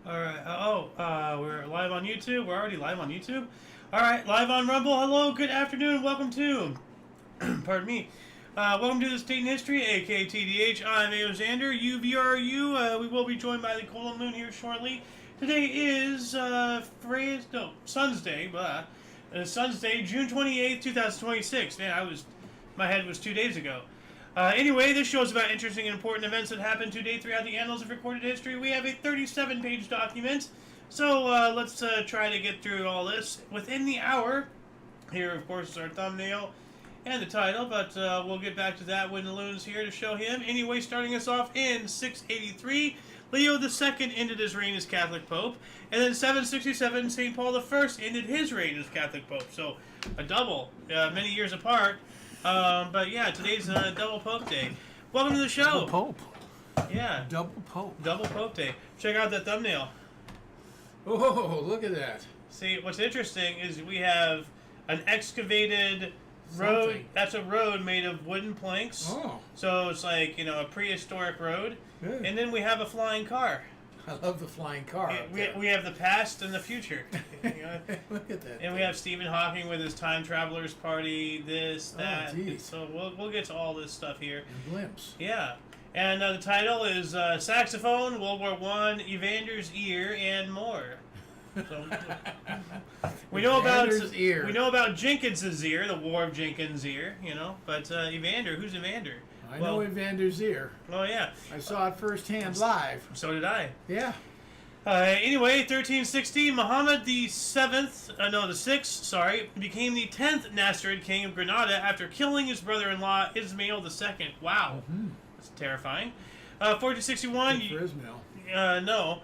Alright, we're live on YouTube. We're already live on YouTube. Alright, live on Rumble. Hello, good afternoon. Welcome to, pardon me, welcome to This Date in History, aka TDH. I'm Evander, UVRU. We will be joined by the Golden Moon here shortly. Today is, Sun's Day, Sun's Day, June 28th, 2026. Man, my head was 2 days ago. Anyway, this show is about interesting and important events that happened today throughout the annals of recorded history. We have a 37-page document, so let's try to get through all this within the hour. Here, of course, is our thumbnail and the title, but we'll get back to that when the Loon's here to show him. Anyway, starting us off in 683, Leo II ended his reign as Catholic Pope, and then 767, St. Paul I ended his reign as Catholic Pope. So, a double, many years apart. But yeah, today's Double Pope Day. Welcome to the show. Double Pope. Yeah. Double Pope. Double Pope Day. Check out that thumbnail. Oh, look at that. See, what's interesting is we have an excavated road. Something. That's a road made of wooden planks. Oh. So it's like, you know, a prehistoric road. Good. And then we have a flying car. I love the flying car. We have the past and the future. You know? Look at that. And we have Stephen Hawking with his time travelers party, this, that. Geez. So we'll get to all this stuff here. And glimpse. Yeah. And the title is Saxophone, World War I, Evander's Ear, and more. So, we know about Jenkins's ear, the War of Jenkins' ear, you know. But Evander, who's Evander? I know Evander's ear. Oh yeah. I saw it firsthand live. So did I. Yeah. Anyway, 1360, Muhammad the Sixth, became the 10th Nasrid king of Granada after killing his brother-in-law Ismail II. Wow, that's terrifying. 1461. Good for Ismail. No.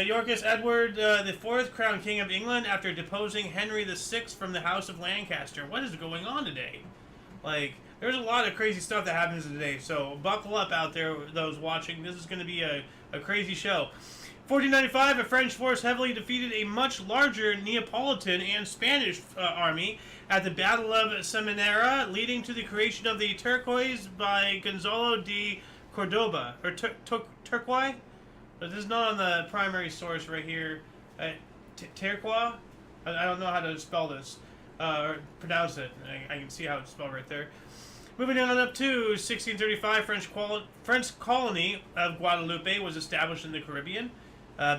Yorkist Edward IV, crowned king of England after deposing Henry VI from the House of Lancaster. What is going on today? Like, there's a lot of crazy stuff that happens today, so buckle up out there, those watching. This is going to be a crazy show. 1495, a French force heavily defeated a much larger Neapolitan and Spanish army at the Battle of Seminara, leading to the creation of the Turquoise by Gonzalo de Cordoba, or Turquoise? This is not on the primary source right here. Turquoise? I don't know how to spell this, or pronounce it. I can see how it's spelled right there. Moving on up to 1635, French colony of Guadeloupe was established in the Caribbean,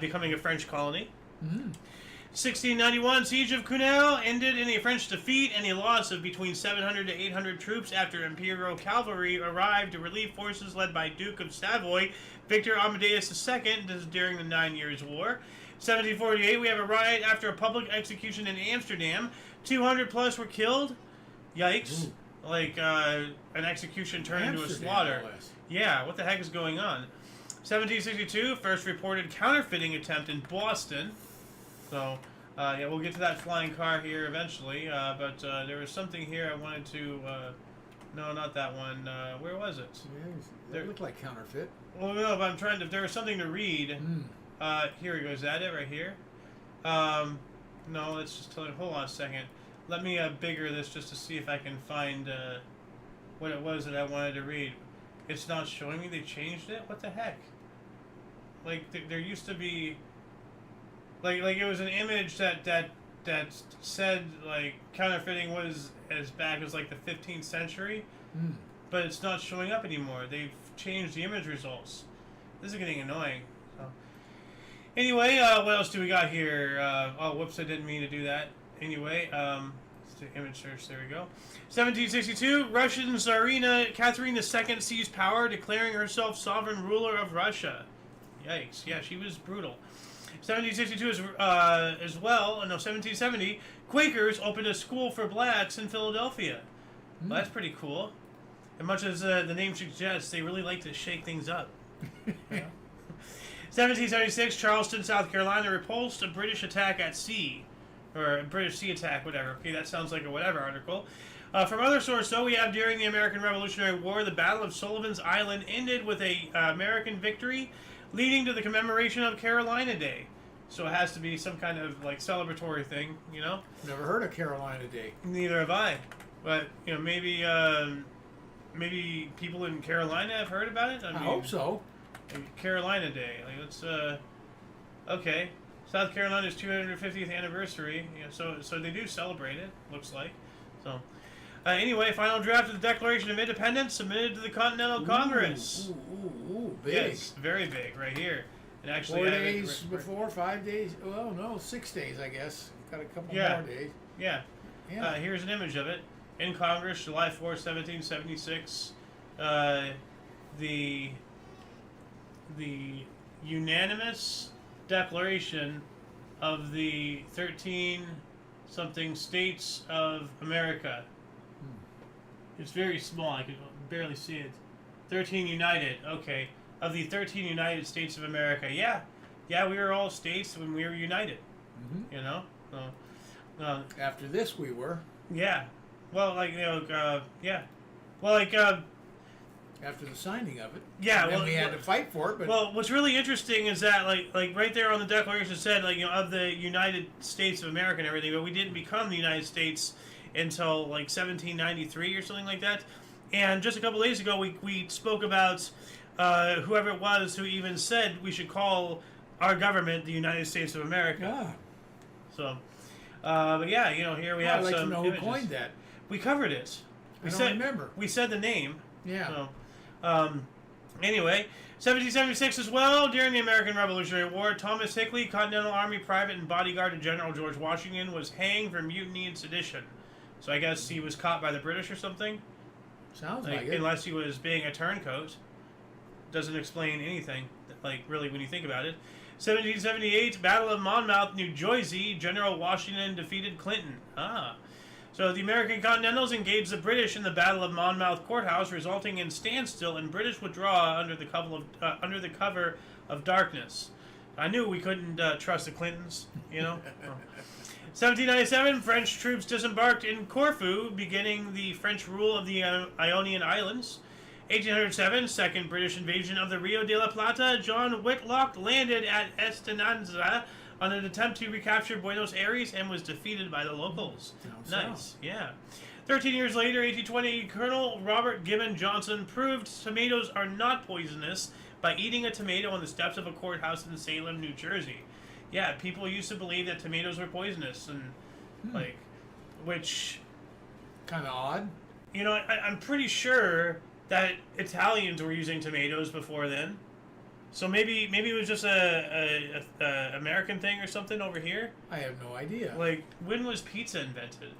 becoming a French colony. 1691, Siege of Cunel ended in a French defeat and a loss of between 700 to 800 troops after Imperial cavalry arrived to relieve forces led by Duke of Savoy, Victor Amadeus II. This is during the 9 Years' War. 1748, we have a riot after a public execution in Amsterdam. 200 plus were killed. Yikes. Like, an execution turned into a slaughter. Yeah, what the heck is going on? 1762, first reported counterfeiting attempt in Boston. So, yeah, we'll get to that flying car here eventually. But there was something here I wanted to... no, not that one. Where was it? Yeah, it looked like counterfeit. Well, no, but I'm trying to... There was something to read. Here we go. Is that it right here? No, let's just tell it. Hold on a second. Let me bigger this just to see if I can find what it was that I wanted to read. It's not showing me. They changed it? What the heck? Like, there used to be... Like it was an image that said, like, counterfeiting was as back as, like, the 15th century. But it's not showing up anymore. They've changed the image results. This is getting annoying. So. Anyway, what else do we got here? Oh, whoops, I didn't mean to do that. Anyway, let's do image search. There we go. 1762, Russian Tsarina Catherine II seized power, declaring herself sovereign ruler of Russia. Yikes. Yeah, she was brutal. 1762 as well. No, 1770, Quakers opened a school for blacks in Philadelphia. Well, that's pretty cool. And much as the name suggests, they really like to shake things up. Yeah. 1776, Charleston, South Carolina repulsed a British attack at sea. Or a British sea attack, whatever. Okay, that sounds like a whatever article. From other sources, though, we have during the American Revolutionary War, the Battle of Sullivan's Island ended with a American victory, leading to the commemoration of Carolina Day. So it has to be some kind of, like, celebratory thing, you know? Never heard of Carolina Day. Neither have I. But, you know, maybe people in Carolina have heard about it? I hope so. Carolina Day. Like, let's Okay. South Carolina's 250th anniversary. Yeah, so they do celebrate it. Looks like. So. Anyway, final draft of the Declaration of Independence submitted to the Continental Congress. Big. Yes, very big, right here. And actually, 4 days before, 5 days. Well, no, 6 days, I guess. Got a couple more days. Yeah. Yeah. Here's an image of it in Congress, July 4, 1776. The unanimous declaration of the 13 something states of America. It's very small. I can barely see it. 13 united. Okay. Of the 13 United States of America. Yeah. Yeah, we were all states when we were united. Mm-hmm. You know? After this, we were. Yeah. Well, like, yeah. Well, like, after the signing of it. Yeah, and then we had to fight for it. But well, what's really interesting is that, like right there on the Declaration it said, like, of the United States of America and everything, but we didn't become the United States until like 1793 or something like that. And just a couple days ago, we spoke about whoever it was who even said we should call our government the United States of America. Yeah. So, but yeah, here we have I'd like some to know images. who coined that. We covered it. I don't remember. We said the name. Yeah. So, anyway, 1776 as well, during the American Revolutionary War, Thomas Hickley, Continental Army private and bodyguard to General George Washington, was hanged for mutiny and sedition. So I guess he was caught by the British or something? Sounds like it. Unless he was being a turncoat. Doesn't explain anything, like, really, when you think about it. 1778, Battle of Monmouth, New Jersey, General Washington defeated Clinton. So the American Continentals engaged the British in the Battle of Monmouth Courthouse, resulting in standstill and British withdrawal under the cover of darkness. I knew we couldn't trust the Clintons, 1797, French troops disembarked in Corfu, beginning the French rule of the Ionian Islands. 1807, second British invasion of the Rio de la Plata. John Whitlock landed at Esperanza on an attempt to recapture Buenos Aires and was defeated by the locals. Nice, yeah. 13 years later, 1820, Colonel Robert Gibbon Johnson proved tomatoes are not poisonous by eating a tomato on the steps of a courthouse in Salem, New Jersey. Yeah, people used to believe that tomatoes were poisonous, and which kind of odd. I'm pretty sure that Italians were using tomatoes before then. So maybe it was just a American thing or something over here. I have no idea. Like, when was pizza invented?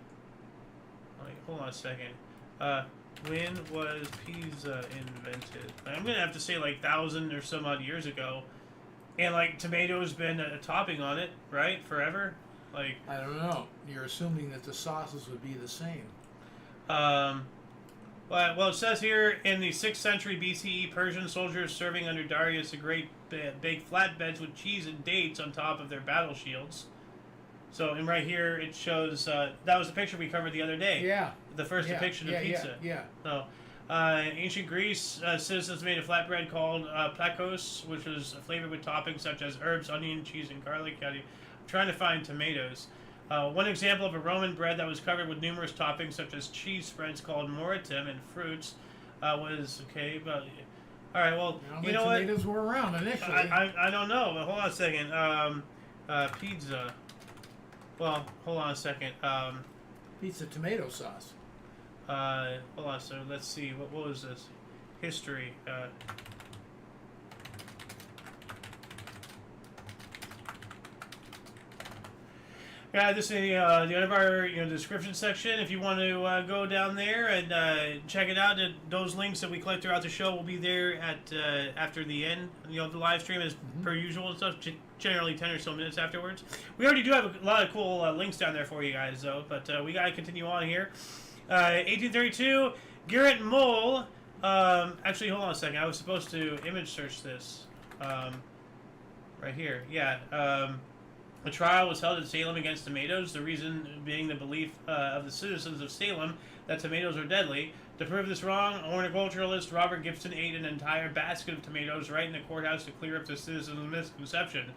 Like, hold on a second. When was pizza invented? I'm gonna have to say like 1,000 or some odd years ago. And like tomatoes been a topping on it, right? Forever. Like, I don't know. You're assuming that the sauces would be the same. Well, it says here in the 6th century BCE, Persian soldiers serving under Darius the Great baked flatbeds with cheese and dates on top of their battle shields. So, and right here it shows that was the picture we covered the other day. Yeah. The first depiction of pizza. Yeah. So, in ancient Greece, citizens made a flatbread called plakos, which was flavored with toppings such as herbs, onion, cheese, and garlic. I'm trying to find tomatoes. One example of a Roman bread that was covered with numerous toppings such as cheese spreads called moritum and fruits was okay. But all right, well, you know what? Tomatoes were around initially. I don't know. But hold on a second. Pizza. Well, hold on a second. Pizza tomato sauce. Hold on. So let's see. What was this? History. Yeah, this is the end of our description section. If you want to go down there and check it out, those links that we collect throughout the show will be there at after the end. The live stream is per usual and stuff. Generally 10 or so minutes afterwards. We already do have a lot of cool links down there for you guys, though. But we gotta continue on here. 1832, Garrett Mole. Actually, hold on a second. I was supposed to image search this. Right here. Yeah. A trial was held in Salem against tomatoes, the reason being the belief of the citizens of Salem that tomatoes are deadly. To prove this wrong, horticulturalist Robert Gibson ate an entire basket of tomatoes right in the courthouse to clear up the citizens' misconception.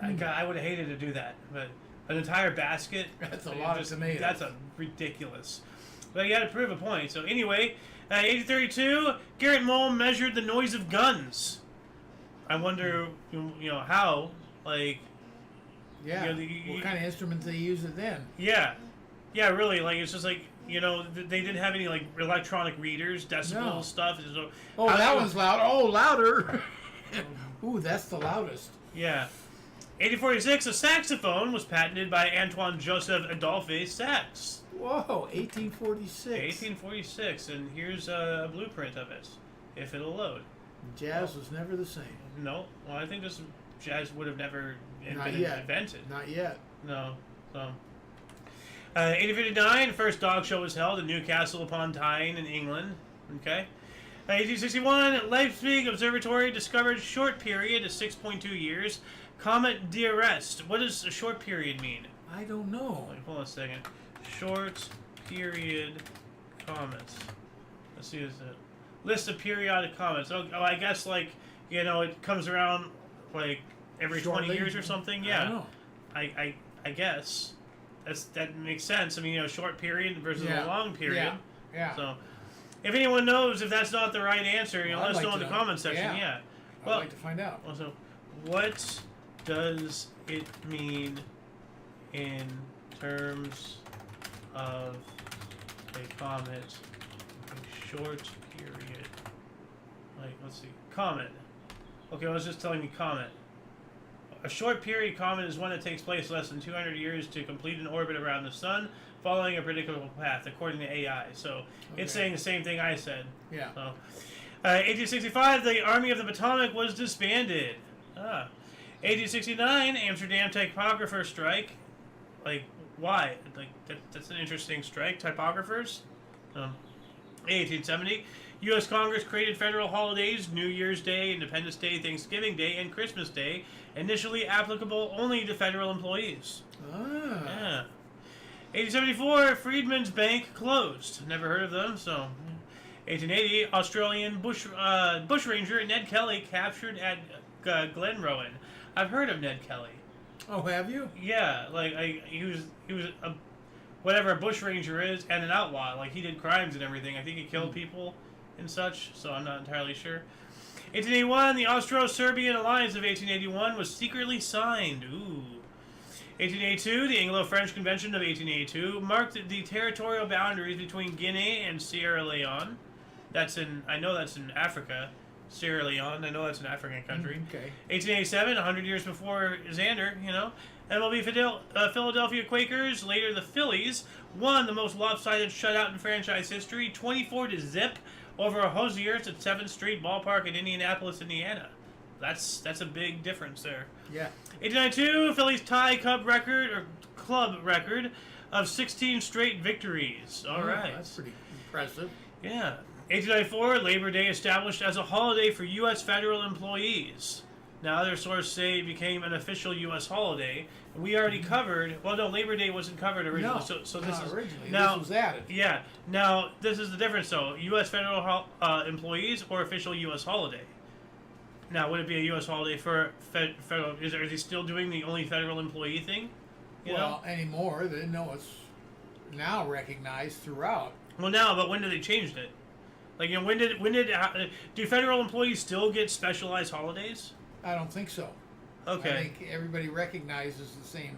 I would have hated to do that, but an entire basket? That's a lot of tomatoes. That's ridiculous. But you had to prove a point. So anyway, 1832, Garrett Mole measured the noise of guns. I wonder, how Like, Yeah. you know, What kind of instruments they use it then? yeah, yeah, really. Like, it's just like, you know, they didn't have any like electronic readers, decibel No. stuff. So, Oh, that one's loud. Oh, louder. Ooh, that's the loudest. Yeah. 1846, a saxophone was patented by Antoine Joseph Adolphe Sax. Whoa, 1846. 1846, and here's a blueprint of it, if it'll load. Jazz was never the same. No, well, I think this jazz would have never Not been yet. invented. Not yet. No. 1859, first dog show was held in Newcastle upon Tyne in England. Okay. 1861, Leipzig Observatory discovered short period of 6.2 years. Comet d'Arrest. What does a short period mean? I don't know. Wait, hold on a second. Short period comets. Let's see, is it list of periodic comets? Oh, I guess like, you know, it comes around like every Shortly? 20 years or something. I Yeah. don't know. I guess that makes sense. I mean, you know, short period versus Yeah. a long period. Yeah. So, if anyone knows if that's not the right answer, you know, Well, let us I'd know like in the to know. comment section. Yeah. Yeah. I'd Well, like to find out. also, what does it mean in terms of a comet, a short period? Like, let's see, comet. Okay, well, it's just telling me comet. A short period comet is one that takes place less than 200 years to complete an orbit around the sun, following a predictable path, according to AI. So it's saying the same thing I said. Yeah. So, 1865, the Army of the Potomac was disbanded. 1869, Amsterdam typographer strike. Like, why? Like, that's an interesting strike. Typographers. 1870, U.S. Congress created federal holidays: New Year's Day, Independence Day, Thanksgiving Day, and Christmas Day, initially applicable only to federal employees. Ah. Yeah. 1874, Freedman's Bank closed. Never heard of them, so. 1880, Australian bushranger Ned Kelly captured at Glenrowan. I've heard of Ned Kelly. Oh, have you? Yeah, like he was a whatever a bushranger is and an outlaw. Like he did crimes and everything. I think he killed people and such. So I'm not entirely sure. 1881, the Austro-Serbian alliance of 1881 was secretly signed. Ooh. 1882, the Anglo-French Convention of 1882 marked the territorial boundaries between Guinea and Sierra Leone. I know that's in Africa. Sierra Leone, I know that's an African country. Okay. 1887, 100 years before Xander, you know. MLB Philadelphia Quakers, later the Phillies, won the most lopsided shutout in franchise history, 24-0 over Hoosiers at 7th Street Ballpark in Indianapolis, Indiana. That's a big difference there. Yeah. 1892, Phillies tie club record of 16 straight victories. All right. That's pretty impressive. Yeah. 1894, Labor Day established as a holiday for U.S. federal employees. Now, other sources say it became an official U.S. holiday. We already covered. Well, no, Labor Day wasn't covered originally. No, so this not is originally. now. This was added. Yeah. Now, this is the difference, though. U.S. federal employees or official U.S. holiday. Now, would it be a U.S. holiday for federal? Are they still doing the only federal employee thing? You know? Anymore. They know it's now recognized throughout. Well, now, but when did they change it? Like, you know, when did do federal employees still get specialized holidays? I don't think so. Okay. I think everybody recognizes the same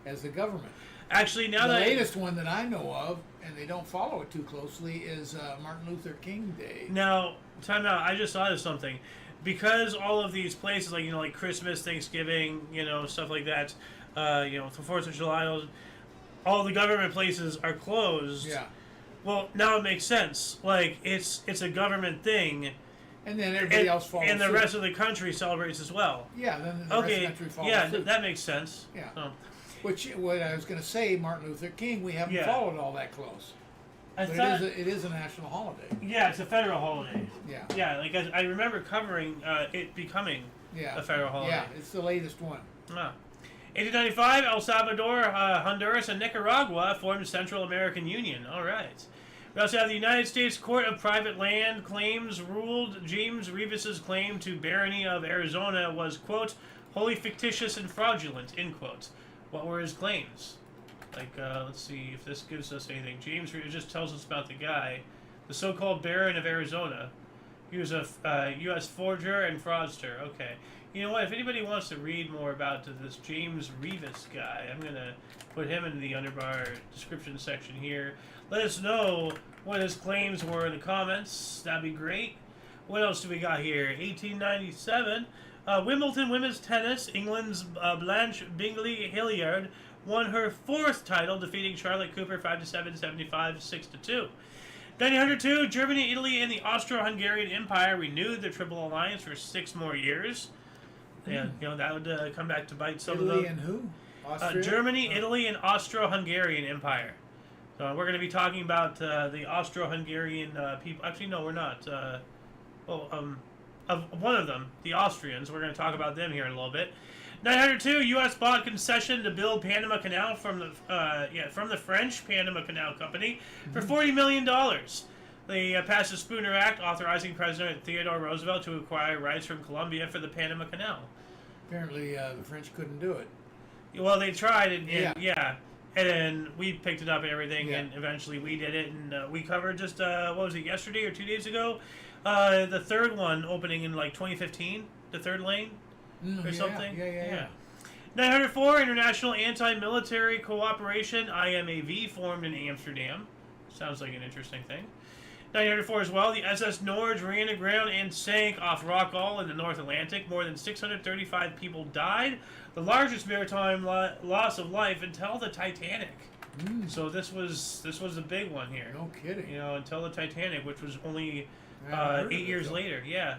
as the government. Actually, now The that latest one that I know of, and they don't follow it too closely, is Martin Luther King Day. now, time out. I just thought of something. Because all of these places, like, you know, like Christmas, Thanksgiving, you know, stuff like that, you know, the 4th of July, all the government places are closed. Yeah. Well, now it makes sense. Like, it's a government thing. And then everybody else follows and the suit. rest of the country celebrates as well. Yeah, then the rest of the country follows yeah, suit. that makes sense. Yeah. So, What I was going to say, Martin Luther King, we haven't Yeah. followed all that close. I But thought, it is a national holiday. yeah, it's a federal holiday. Yeah. Yeah, like I remember covering it becoming Yeah. a federal holiday. Yeah, it's the latest one. 1895, El Salvador, Honduras, and Nicaragua formed the Central American Union. All right. We also have the United States Court of Private Land Claims ruled James Revis's claim to barony of Arizona was, quote, wholly fictitious and fraudulent, end quote. What were his claims? Like, let's see if this gives us anything. James, it just tells us about the guy, the so-called Baron of Arizona. He was a U.S. forger and fraudster. Okay. You know what? If anybody wants to read more about this James Revis guy, I'm going to put him in the underbar description section here. Let us know what his claims were in the comments. That'd be great. What else do we got here? 1897. Wimbledon women's tennis. England's Blanche Bingley Hilliard won her 4th title, defeating Charlotte Cooper 5-7, 7-5, 6-2. 1902, Germany, Italy, and the Austro-Hungarian Empire renewed the Triple Alliance for 6 more years. Yeah, you know, that would come back to bite some Italy of them. and who? Austria? Germany, Italy, and Austro-Hungarian Empire. So we're going to be talking about the Austro-Hungarian people. Actually, no, we're not. Of one of them, the Austrians. We're going to talk about them here in a little bit. 902, U.S. bought concession to build Panama Canal from the French Panama Canal Company for $40 million. They passed the Spooner Act, authorizing President Theodore Roosevelt to acquire rights from Colombia for the Panama Canal. Apparently, the French couldn't do it. Well, they tried, and then we picked it up and everything, and eventually we did it, and we covered just, what was it, yesterday or 2 days ago? The third one opening in, like, 2015, the third lane, or something. Yeah. 904, International Anti-Military Cooperation, IMAV, formed in Amsterdam. Sounds like an interesting thing. 904 as well, the SS Norge ran aground and sank off Rockall in the North Atlantic. More than 635 people died, the largest maritime loss of life until the Titanic. So this was a big one here. No kidding. You know, until the Titanic, which was only 8 years later. Yeah.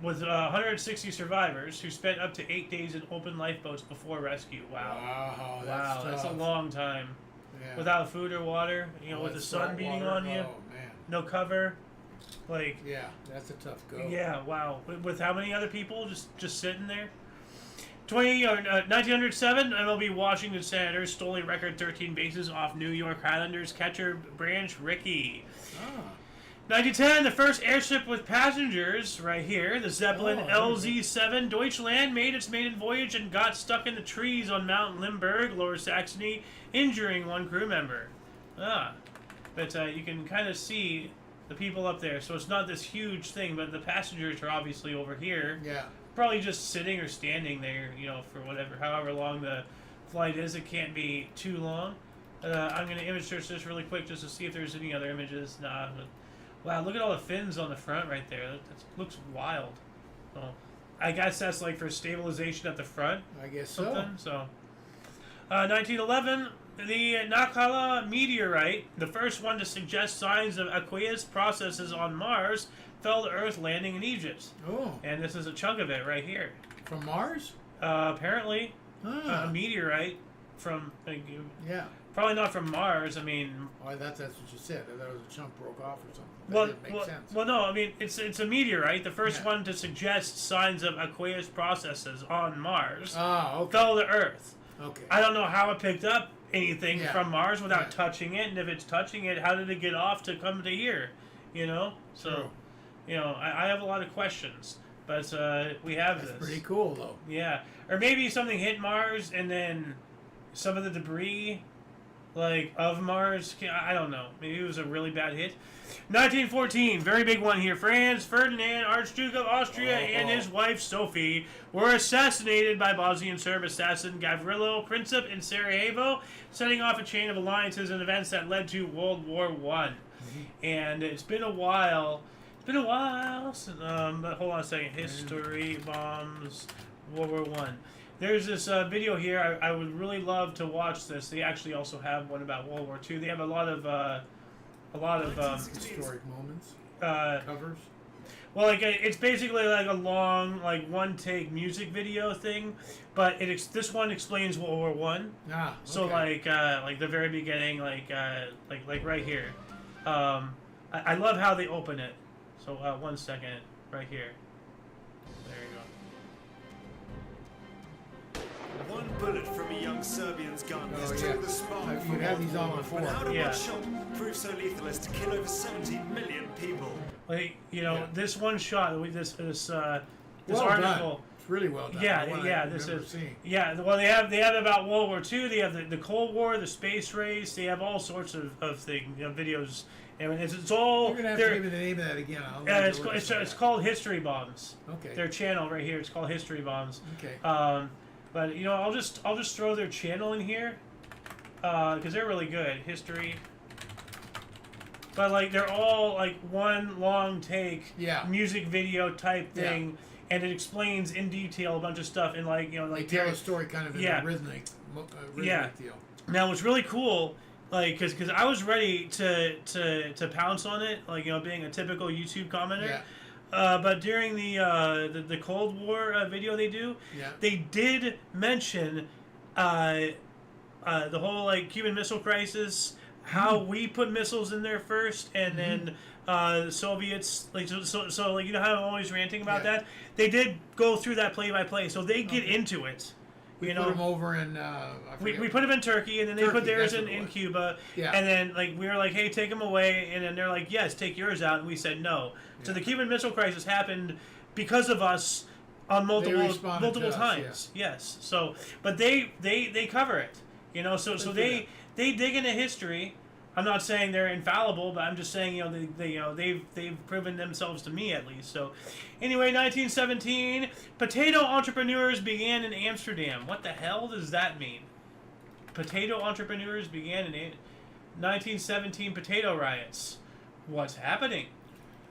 With 160 survivors who spent up to 8 days in open lifeboats before rescue. Wow. Wow, that's a long time. Yeah. Without food or water, you know, with the sun beating on you, no cover, like. Yeah, that's a tough go. Yeah, wow. With how many other people just sitting there? 1907, MLB Washington Senators stole a record 13 bases off New York Highlanders catcher Branch Rickey. 1910, the first airship with passengers, right here, the Zeppelin LZ-7 Deutschland, made its maiden voyage and got stuck in the trees on Mount Limburg, Lower Saxony, injuring one crew member. But you can kind of see the people up there, so it's not this huge thing, but the passengers are obviously over here. Yeah. Probably just sitting or standing there, you know, for however long the flight is. It can't be too long. I'm going to image search this really quick just to see if there's any other images. Nah, but wow, look at all the fins on the front right there. That looks wild. Oh, I guess that's like for stabilization at the front. I guess something. So, 1911, the Nakala meteorite, the first one to suggest signs of aqueous processes on Mars, fell to Earth, landing in Egypt. Oh. And this is a chunk of it right here. From Mars? Apparently, a meteorite from. Yeah. Probably not from Mars. I mean. Oh, that's what you said. I thought it was a chunk broke off or something. That didn't make sense. Well, no. I mean, it's a meteorite. The first one to suggest signs of aqueous processes on Mars. Fell to Earth. Okay. I don't know how it picked up anything from Mars without touching it, and if it's touching it, how did it get off to come to here? You know. So. True. You know, I have a lot of questions, but we have this. That's pretty cool, though. Yeah, or maybe something hit Mars and then some of the debris, like of Mars. I don't know. Maybe it was a really bad hit. 1914, very big one here. Franz Ferdinand, Archduke of Austria, and his wife Sophie were assassinated by Bosnian Serb assassin Gavrilo Princip in Sarajevo, setting off a chain of alliances and events that led to World War I. And it's been a while. Since, but hold on a second. History bombs World War I. There's this video here. I would really love to watch this. They actually also have one about World War II. They have a lot of historic moments. Covers. Well, like it's basically like a long, like one take music video thing, but this one explains World War I. So like the very beginning, like right here. I love how they open it. So 1 second, right here. There you go. One bullet from a young Serbian's gun has killed the spark. You had these on before. But how did one shot prove so lethal as to kill over 70 million people? Like, you know, this one shot, this well article. Done. really well done. Yeah, The one yeah. I This remember is seeing. Well, they have about World War II. They have the Cold War, the space race. They have all sorts of things, videos. And it's all. You're gonna have to give me the name of that again. It's called History Bombs. Okay. Their channel right here. It's called History Bombs. Okay. But I'll just throw their channel in here, because they're really good. History. But like they're all like one long take, music video type thing, and it explains in detail a bunch of stuff and like they tell a story kind of in a rhythmic deal. Now what's really cool, like because I was ready to pounce on it, like being a typical YouTube commenter. Yeah. But during the Cold War video they did mention the whole like Cuban Missile Crisis, how we put missiles in there first, and then the Soviets like so like how I'm always ranting about that. They did go through that play by play, so they get into it. We put them over in. We put them in Turkey, and then they put theirs in Cuba. Yeah. And then like we were like, hey, take them away, and then they're like, yes, take yours out, and we said no. Yeah. So the Cuban Missile Crisis happened because of us on multiple times. Yeah. Yes. So, but they cover it, So they dig into history. I'm not saying they're infallible, but I'm just saying they've proven themselves to me at least. So, anyway, 1917, potato entrepreneurs began in Amsterdam. What the hell does that mean? Potato entrepreneurs began in 1917 potato riots. What's happening?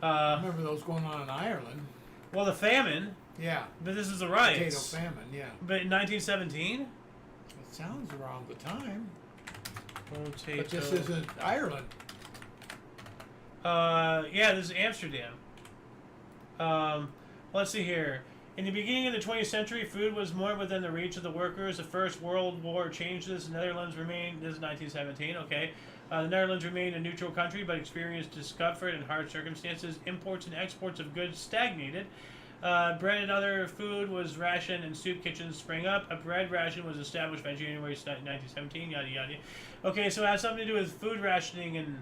I remember those going on in Ireland. Well, the famine. Yeah. But this is the riots. Potato famine. Yeah. But in 1917. It sounds around the time. Potato. But this isn't Ireland. Yeah, this is Amsterdam. Let's see here. In the beginning of the 20th century, food was more within the reach of the workers. The First World War changed this. The Netherlands remained. This is 1917. Okay. The Netherlands remained a neutral country, but experienced discomfort and hard circumstances. Imports and exports of goods stagnated. Bread and other food was rationed, and soup kitchens sprang up. A bread ration was established by January 1917. Yada yada. Okay, so it has something to do with food rationing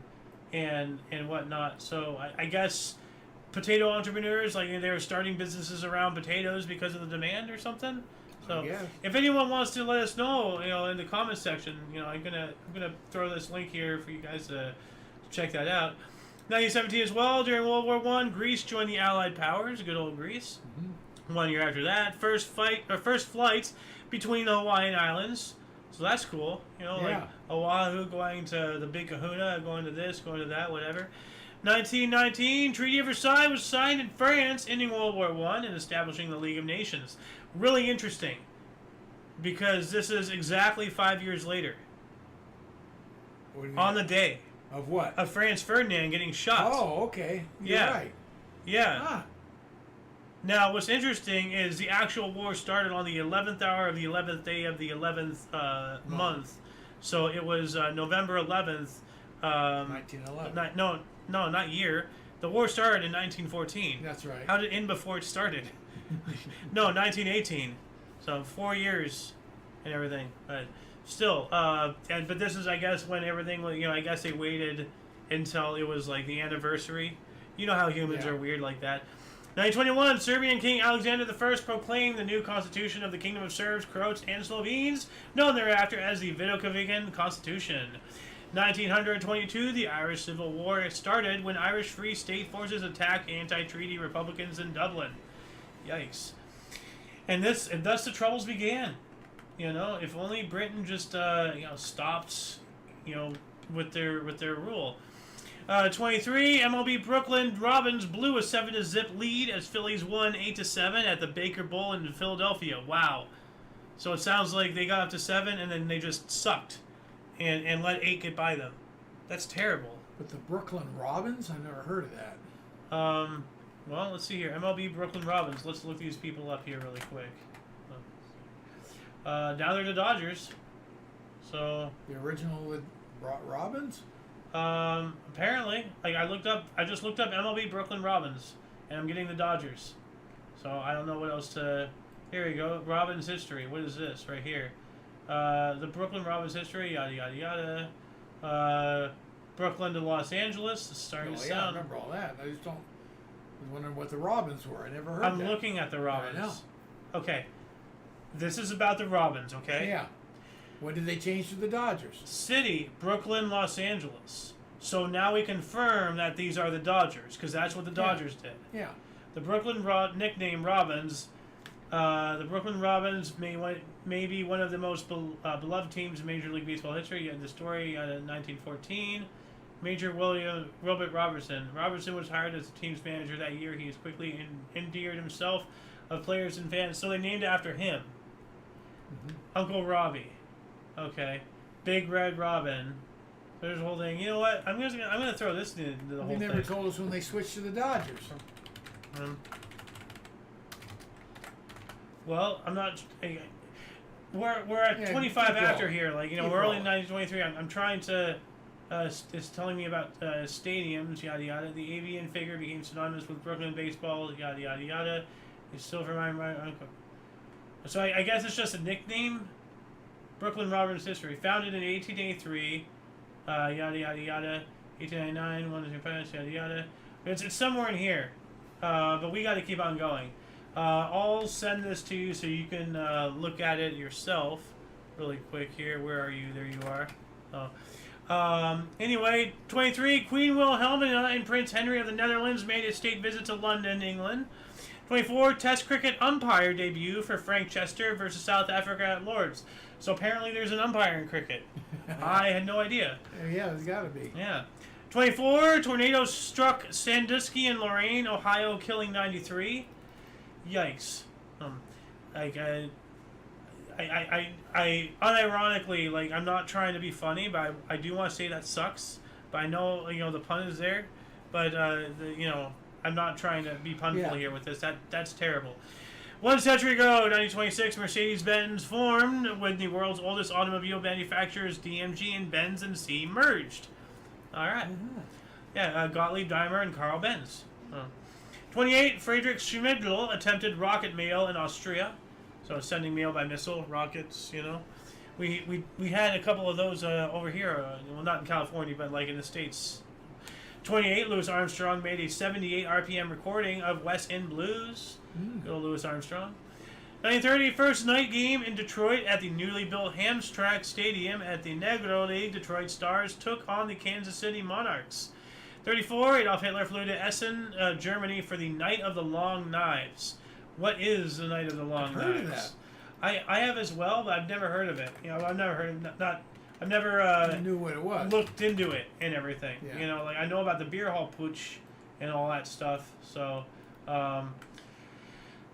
and whatnot. So I guess potato entrepreneurs, like they were starting businesses around potatoes because of the demand or something. So if anyone wants to let us know, in the comments section, I'm gonna throw this link here for you guys to check that out. 1917 as well. During World War I, Greece joined the Allied powers. Good old Greece. 1 year after that, first flights between the Hawaiian Islands. So that's cool. Like Oahu going to the Big Kahuna, going to this, going to that, whatever. 1919, Treaty of Versailles was signed in France, ending World War I and establishing the League of Nations. Really interesting, because this is exactly 5 years later. On the day. Of what? Of Franz Ferdinand getting shot. Oh, okay. You're right. Yeah. Ah. Now, what's interesting is the actual war started on the 11th hour of the 11th day of the 11th month. So it was November 11th. 1911. No, not year. The war started in 1914. That's right. How did it end before it started? No, 1918. So 4 years and everything. But still, but this is, I guess, when everything, I guess they waited until it was like the anniversary. You know how humans are weird like that. 1921, Serbian King Alexander I proclaimed the new constitution of the Kingdom of Serbs, Croats, and Slovenes, known thereafter as the Vidokovican Constitution. 1922, the Irish Civil War started when Irish Free State forces attacked anti-treaty Republicans in Dublin. Yikes. And thus the Troubles began. If only Britain just stopped, with their rule. 23, MLB Brooklyn Robins blew a 7-0 lead as Phillies won 8-7 at the Baker Bowl in Philadelphia. Wow. So it sounds like they got up to 7 and then they just sucked and let 8 get by them. That's terrible. But the Brooklyn Robins? I've never heard of that. Well, let's see here. MLB Brooklyn Robins. Let's look these people up here really quick. Now they're the Dodgers. So the original Robins? Apparently, I just looked up MLB Brooklyn Robins, and I'm getting the Dodgers. So I don't know what else to. Here we go. Robins history. What is this right here? The Brooklyn Robins history. Yada yada yada. Brooklyn to Los Angeles. It's starting to sound. I remember all that. I just don't. I was wondering what the Robins were. I never heard. I'm looking at the Robins. I know. Okay. This is about the Robins, okay? Yeah. When did they change to the Dodgers? City, Brooklyn, Los Angeles. So now we confirm that these are the Dodgers, because that's what the Dodgers did. Yeah. The Brooklyn nickname Robins. The Brooklyn Robins may be one of the most beloved teams in Major League Baseball history. You had the story in 1914. Major Wilbert Robertson. Robertson was hired as the team's manager that year. He has quickly endeared himself of players and fans, so they named it after him. Uncle Robbie. Okay. Big Red Robin. There's the whole thing. You know what? I'm gonna throw this into the whole They thing. never told us when they switched to the Dodgers. Well, I'm not. We're at 25 after here. Like, you know, we're only in 1923. I'm trying to. It's telling me about stadiums, yada yada. The avian figure became synonymous with Brooklyn baseball, yada yada yada. It's still for my uncle. So I guess it's just a nickname. Brooklyn Robins history, founded in 1883, yada yada yada. 1899, one of the parents, yada yada. It's somewhere in here, but we got to keep on going. I'll send this to you so you can look at it yourself, really quick here. Where are you? There you are. Anyway, 23, Queen Wilhelmina and Prince Henry of the Netherlands made a state visit to London, England. 24, Test cricket umpire debut for Frank Chester versus South Africa at Lord's. So apparently there's an umpire in cricket. I had no idea. Yeah, there's got to be. Yeah. 24, tornadoes struck Sandusky in Lorain, Ohio, killing 93. Yikes. I unironically, like, I'm not trying to be funny, but I do want to say that sucks. But I know, you know, the pun is there. But, you know, I'm not trying to be punful here with this. That's terrible. 1 century ago, 1926, Mercedes-Benz formed when the world's oldest automobile manufacturers, DMG and Benz and C, merged. All right. Yeah, Gottlieb Daimler and Carl Benz. 28, Friedrich Schmidl attempted rocket mail in Austria. So sending mail by missile, rockets, you know. We had a couple of those over here. Well, not in California, but like in the States. 28, Louis Armstrong made a 78 RPM recording of West End Blues. Good old Louis Armstrong. 1930, first night game in Detroit at the newly built Hamtramck Stadium at the Negro League. Detroit Stars took on the Kansas City Monarchs. 34, Adolf Hitler flew to Essen, Germany for the Night of the Long Knives. What is the Night of the Long Knives? I've heard of that. I have as well, but I've never heard of it. You know, I've never heard of I've never knew what it was. Looked into it and everything. Yeah. You know, like I know about the beer hall putsch and all that stuff. So,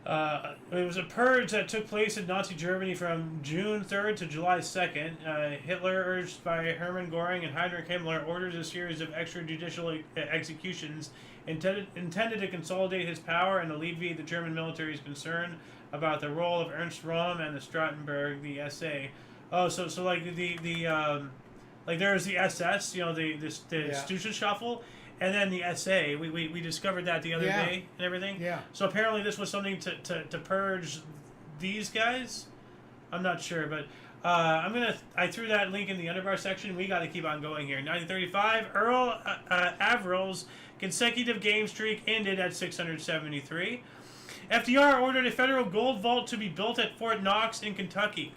it was a purge that took place in Nazi Germany from June 3rd to July 2nd. Hitler, urged by Hermann Göring and Heinrich Himmler, ordered a series of extrajudicial executions intended to consolidate his power and alleviate the German military's concern about the role of Ernst Röhm and the Stauffenberg, the SA. Oh, so like like there's the SS, you know, the Stussenstaffel, and then the SA. We discovered that the other day and everything. Yeah. So apparently this was something to purge these guys. I'm not sure, but I threw that link in the underbar section. We got to keep on going here. 1935, Earl Averill's consecutive game streak ended at 673. FDR ordered a federal gold vault to be built at Fort Knox in Kentucky.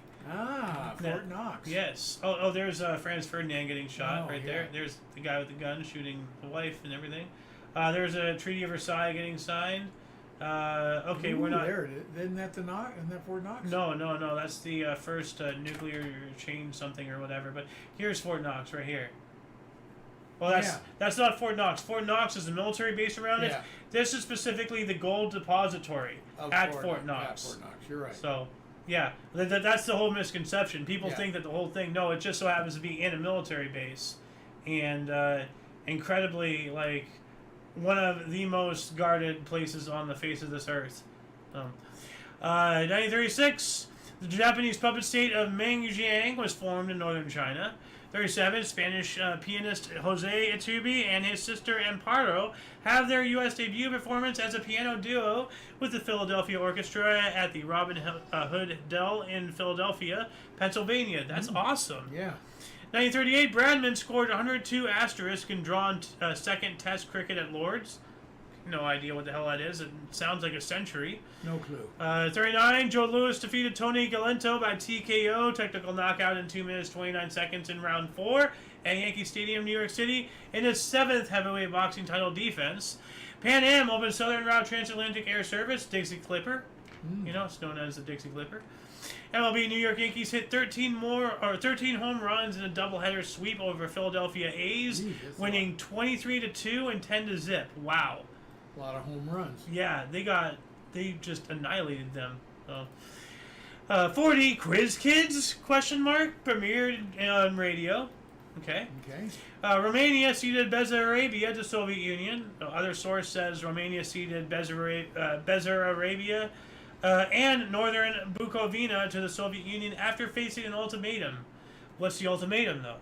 Fort Knox. Yes. Oh, there's Franz Ferdinand getting shot there. There's the guy with the gun shooting the wife and everything. There's a Treaty of Versailles getting signed. Okay, we're not. There it is. Isn't that Isn't that Fort Knox? No. That's the first nuclear change something or whatever. But here's Fort Knox right here. Well, that's not Fort Knox. Fort Knox is a military base around it. This is specifically the gold depository at Fort Knox. At Fort Knox, you're right. So, yeah, that's the whole misconception. People think that the whole thing. No, it just so happens to be in a military base, and incredibly like one of the most guarded places on the face of this earth. 1936, the Japanese puppet state of Mengjiang was formed in northern China. 37, Spanish pianist Jose Iturbide and his sister Amparo have their U.S. debut performance as a piano duo with the Philadelphia Orchestra at the Robin Hood Dell in Philadelphia, Pennsylvania. That's awesome. Yeah. 1938, Bradman scored 102 asterisk in drawn second Test cricket at Lord's. no idea what the hell that is. It sounds like a century. No clue. 39, Joe Louis defeated Tony Galento by TKO, technical knockout in 2 minutes 29 seconds in round 4 at Yankee Stadium, New York City, in his 7th heavyweight boxing title defense. Pan Am opened Southern Route Transatlantic Air Service, Dixie Clipper. You know, it's known as the Dixie Clipper. MLB New York Yankees hit 13 home runs in a doubleheader sweep over Philadelphia A's, winning 23-2 and 10-0. Wow. A lot of home runs. Yeah, they just annihilated them. So, 40 Quiz Kids ? Premiered on radio. Okay. Romania ceded Bessarabia to Soviet Union. Other source says Romania ceded Bessarabia and northern Bukovina to the Soviet Union after facing an ultimatum. What's the ultimatum, though?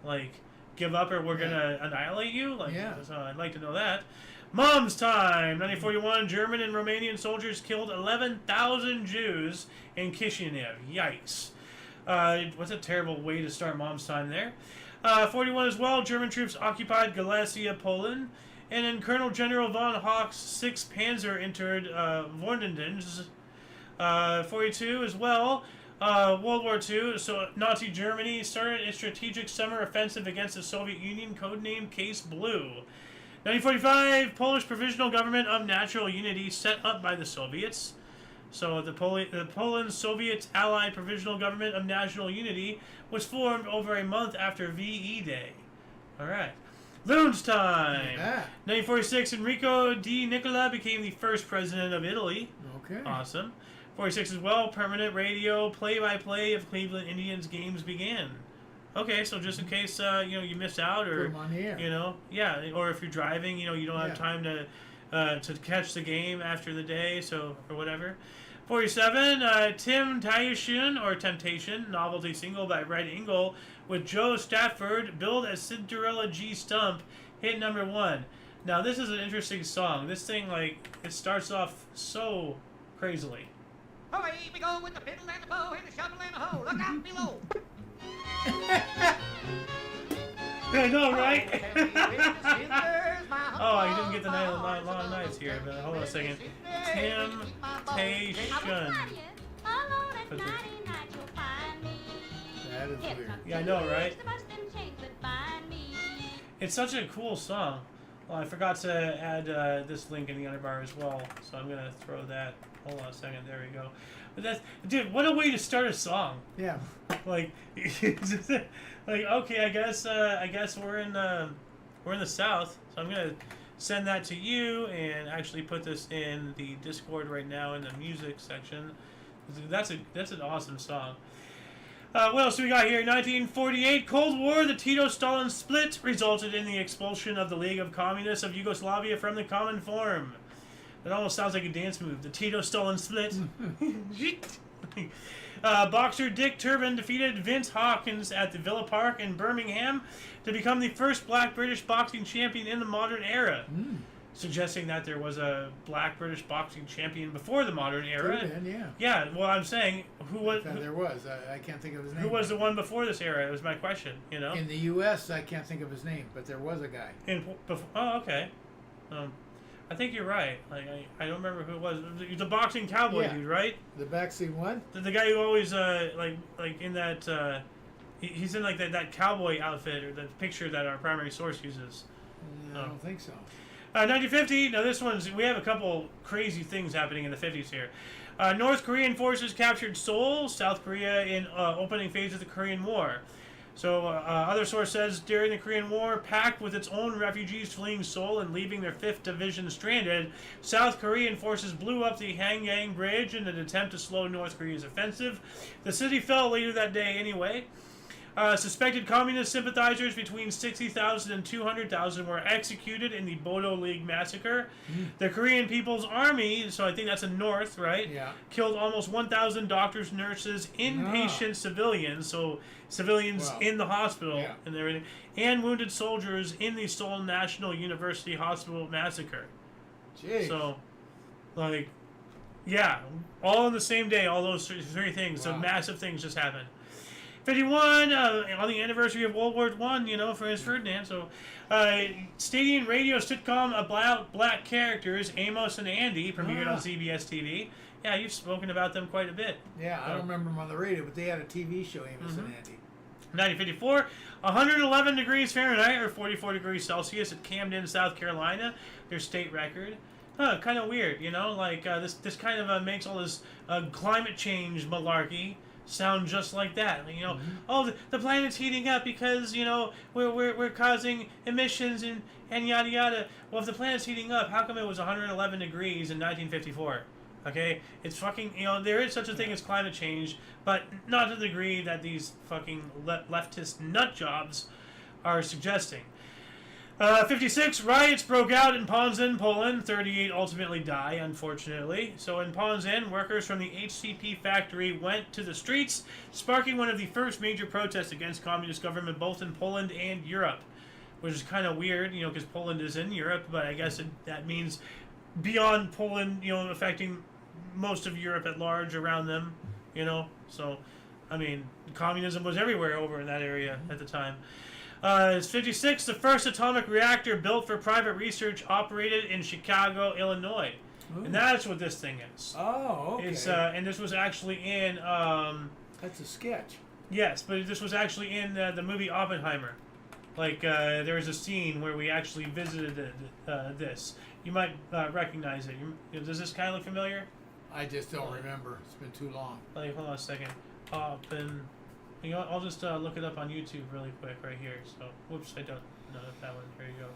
Like, give up or we're gonna annihilate you? Like, so I'd like to know that. Mom's time! 1941, German and Romanian soldiers killed 11,000 Jews in Kishinev. Yikes. What's a terrible way to start Mom's time there? 41 as well, German troops occupied Galicia, Poland. And then Colonel General von Hoch's 6th Panzer entered Vordendenz. 42 as well, World War II. So Nazi Germany started its strategic summer offensive against the Soviet Union, codenamed Case Blue. 1945, Polish Provisional Government of National Unity set up by the Soviets. So the Poland Soviet Allied Provisional Government of National Unity was formed over a month after VE Day. All right. Loons time! 1946, Enrico Di Nicola became the first president of Italy. Okay. Awesome. 46 as well, permanent radio play-by-play of Cleveland Indians games began. Okay, so just in case you missed out, or put 'em on the air. or if you're driving, you don't have time to catch the game after the day, so or whatever. 47, Temptation, novelty single by Red Eagle with Joe Stafford, billed as Cinderella G Stump, hit number 1. Now this is an interesting song. This thing, it starts off so crazily. Away we go with the fiddle and the bow and the shovel and the hoe. Look out below. I know, right? Oh, I didn't get the long nights here, but hold on a second. Temptation. That is weird. Yeah, I know, right? It's such a cool song. Well, I forgot to add this link in the underbar as well, so I'm gonna throw that. Hold on a second. There we go. But dude, what a way to start a song. Yeah. Okay, I guess we're in the South, so I'm gonna send that to you and actually put this in the Discord right now in the music section. That's an awesome song. What else do we got here? 1948, Cold War. The Tito-Stalin split resulted in the expulsion of the League of Communists of Yugoslavia from the Common Forum. It almost sounds like a dance move. The Tito-Stalin split. Boxer Dick Turpin defeated Vince Hawkins at the Villa Park in Birmingham to become the first black British boxing champion in the modern era. Suggesting that there was a black British boxing champion before the modern era. Could have been, yeah. Yeah, well, I'm saying, There was. I can't think of his name. Who was the one before this era? It was my question, In the U.S., I can't think of his name, but there was a guy. Oh, okay. I think you're right. I don't remember who it was. He's a boxing cowboy dude, right? The backseat one? The guy who always, in that, he's in, that cowboy outfit, or the picture that our primary source uses. No, I don't think so. 1950, now we have a couple crazy things happening in the 50s here. North Korean forces captured Seoul, South Korea in opening phase of the Korean War. So, other source says, during the Korean War, packed with its own refugees fleeing Seoul and leaving their 5th Division stranded, South Korean forces blew up the Hanyang Bridge in an attempt to slow North Korea's offensive. The city fell later that day anyway. Suspected communist sympathizers between 60,000 and 200,000 were executed in the Bodo League massacre. The Korean People's Army, so I think that's in North, right? Yeah. Killed almost 1,000 doctors, nurses, inpatient civilians, so civilians in the hospital and everything, and wounded soldiers in the Seoul National University Hospital massacre. Jeez. So, all in the same day, all those three things. So massive things just happened. 51, on the anniversary of World War One, you know, for his Ferdinand. So, stadium radio sitcom about black characters, Amos and Andy, premiered on CBS TV. Yeah, you've spoken about them quite a bit. Yeah, I don't remember them on the radio, but they had a TV show, Amos and Andy. 1954, 111 degrees Fahrenheit or 44 degrees Celsius at Camden, South Carolina, their state record. Kind of weird, you know, like this kind of makes all this climate change malarkey sound just like that. You know, oh, the planet's heating up because, you know, we're causing emissions and yada yada. Well, if the planet's heating up, how come it was 111 degrees in 1954? Okay, it's fucking, you know, there is such a thing as climate change, but not to the degree that these fucking leftist nut jobs are suggesting. 56, riots broke out in Poznań, Poland. 38 ultimately die, unfortunately. So in Poznań, workers from the HCP factory went to the streets, sparking one of the first major protests against communist government both in Poland and Europe, which is kind of weird, you know, because Poland is in Europe, but I guess that means beyond Poland, you know, affecting most of Europe at large around them, you know. So, I mean, communism was everywhere over in that area at the time. It's 56, the first atomic reactor built for private research operated in Chicago, Illinois. Ooh. And that's what this thing is. Oh, okay. It's, and this was actually in... that's a sketch. Yes, but this was actually in the movie Oppenheimer. Like, there was a scene where we actually visited this. You might recognize it. Does this kind of look familiar? I just don't remember. It's been too long. Like, hold on a second. You know what? I'll just look it up on YouTube really quick right here. So, whoops, I don't know that one. Here you go.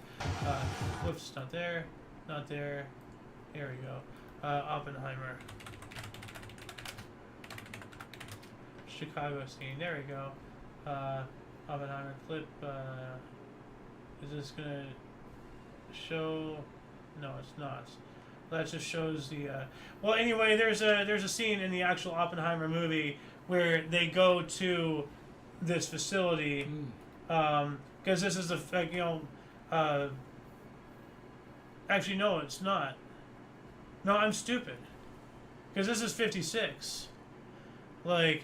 Whoops, not there. Not there. Here we go. Oppenheimer. Chicago scene. There we go. Oppenheimer clip. Is this going to show... No, it's not. That just shows the... Well, anyway, there's a scene in the actual Oppenheimer movie where they go to this facility, because this is the, you know, actually, no, it's not. No, I'm stupid. Because this is 56. Like,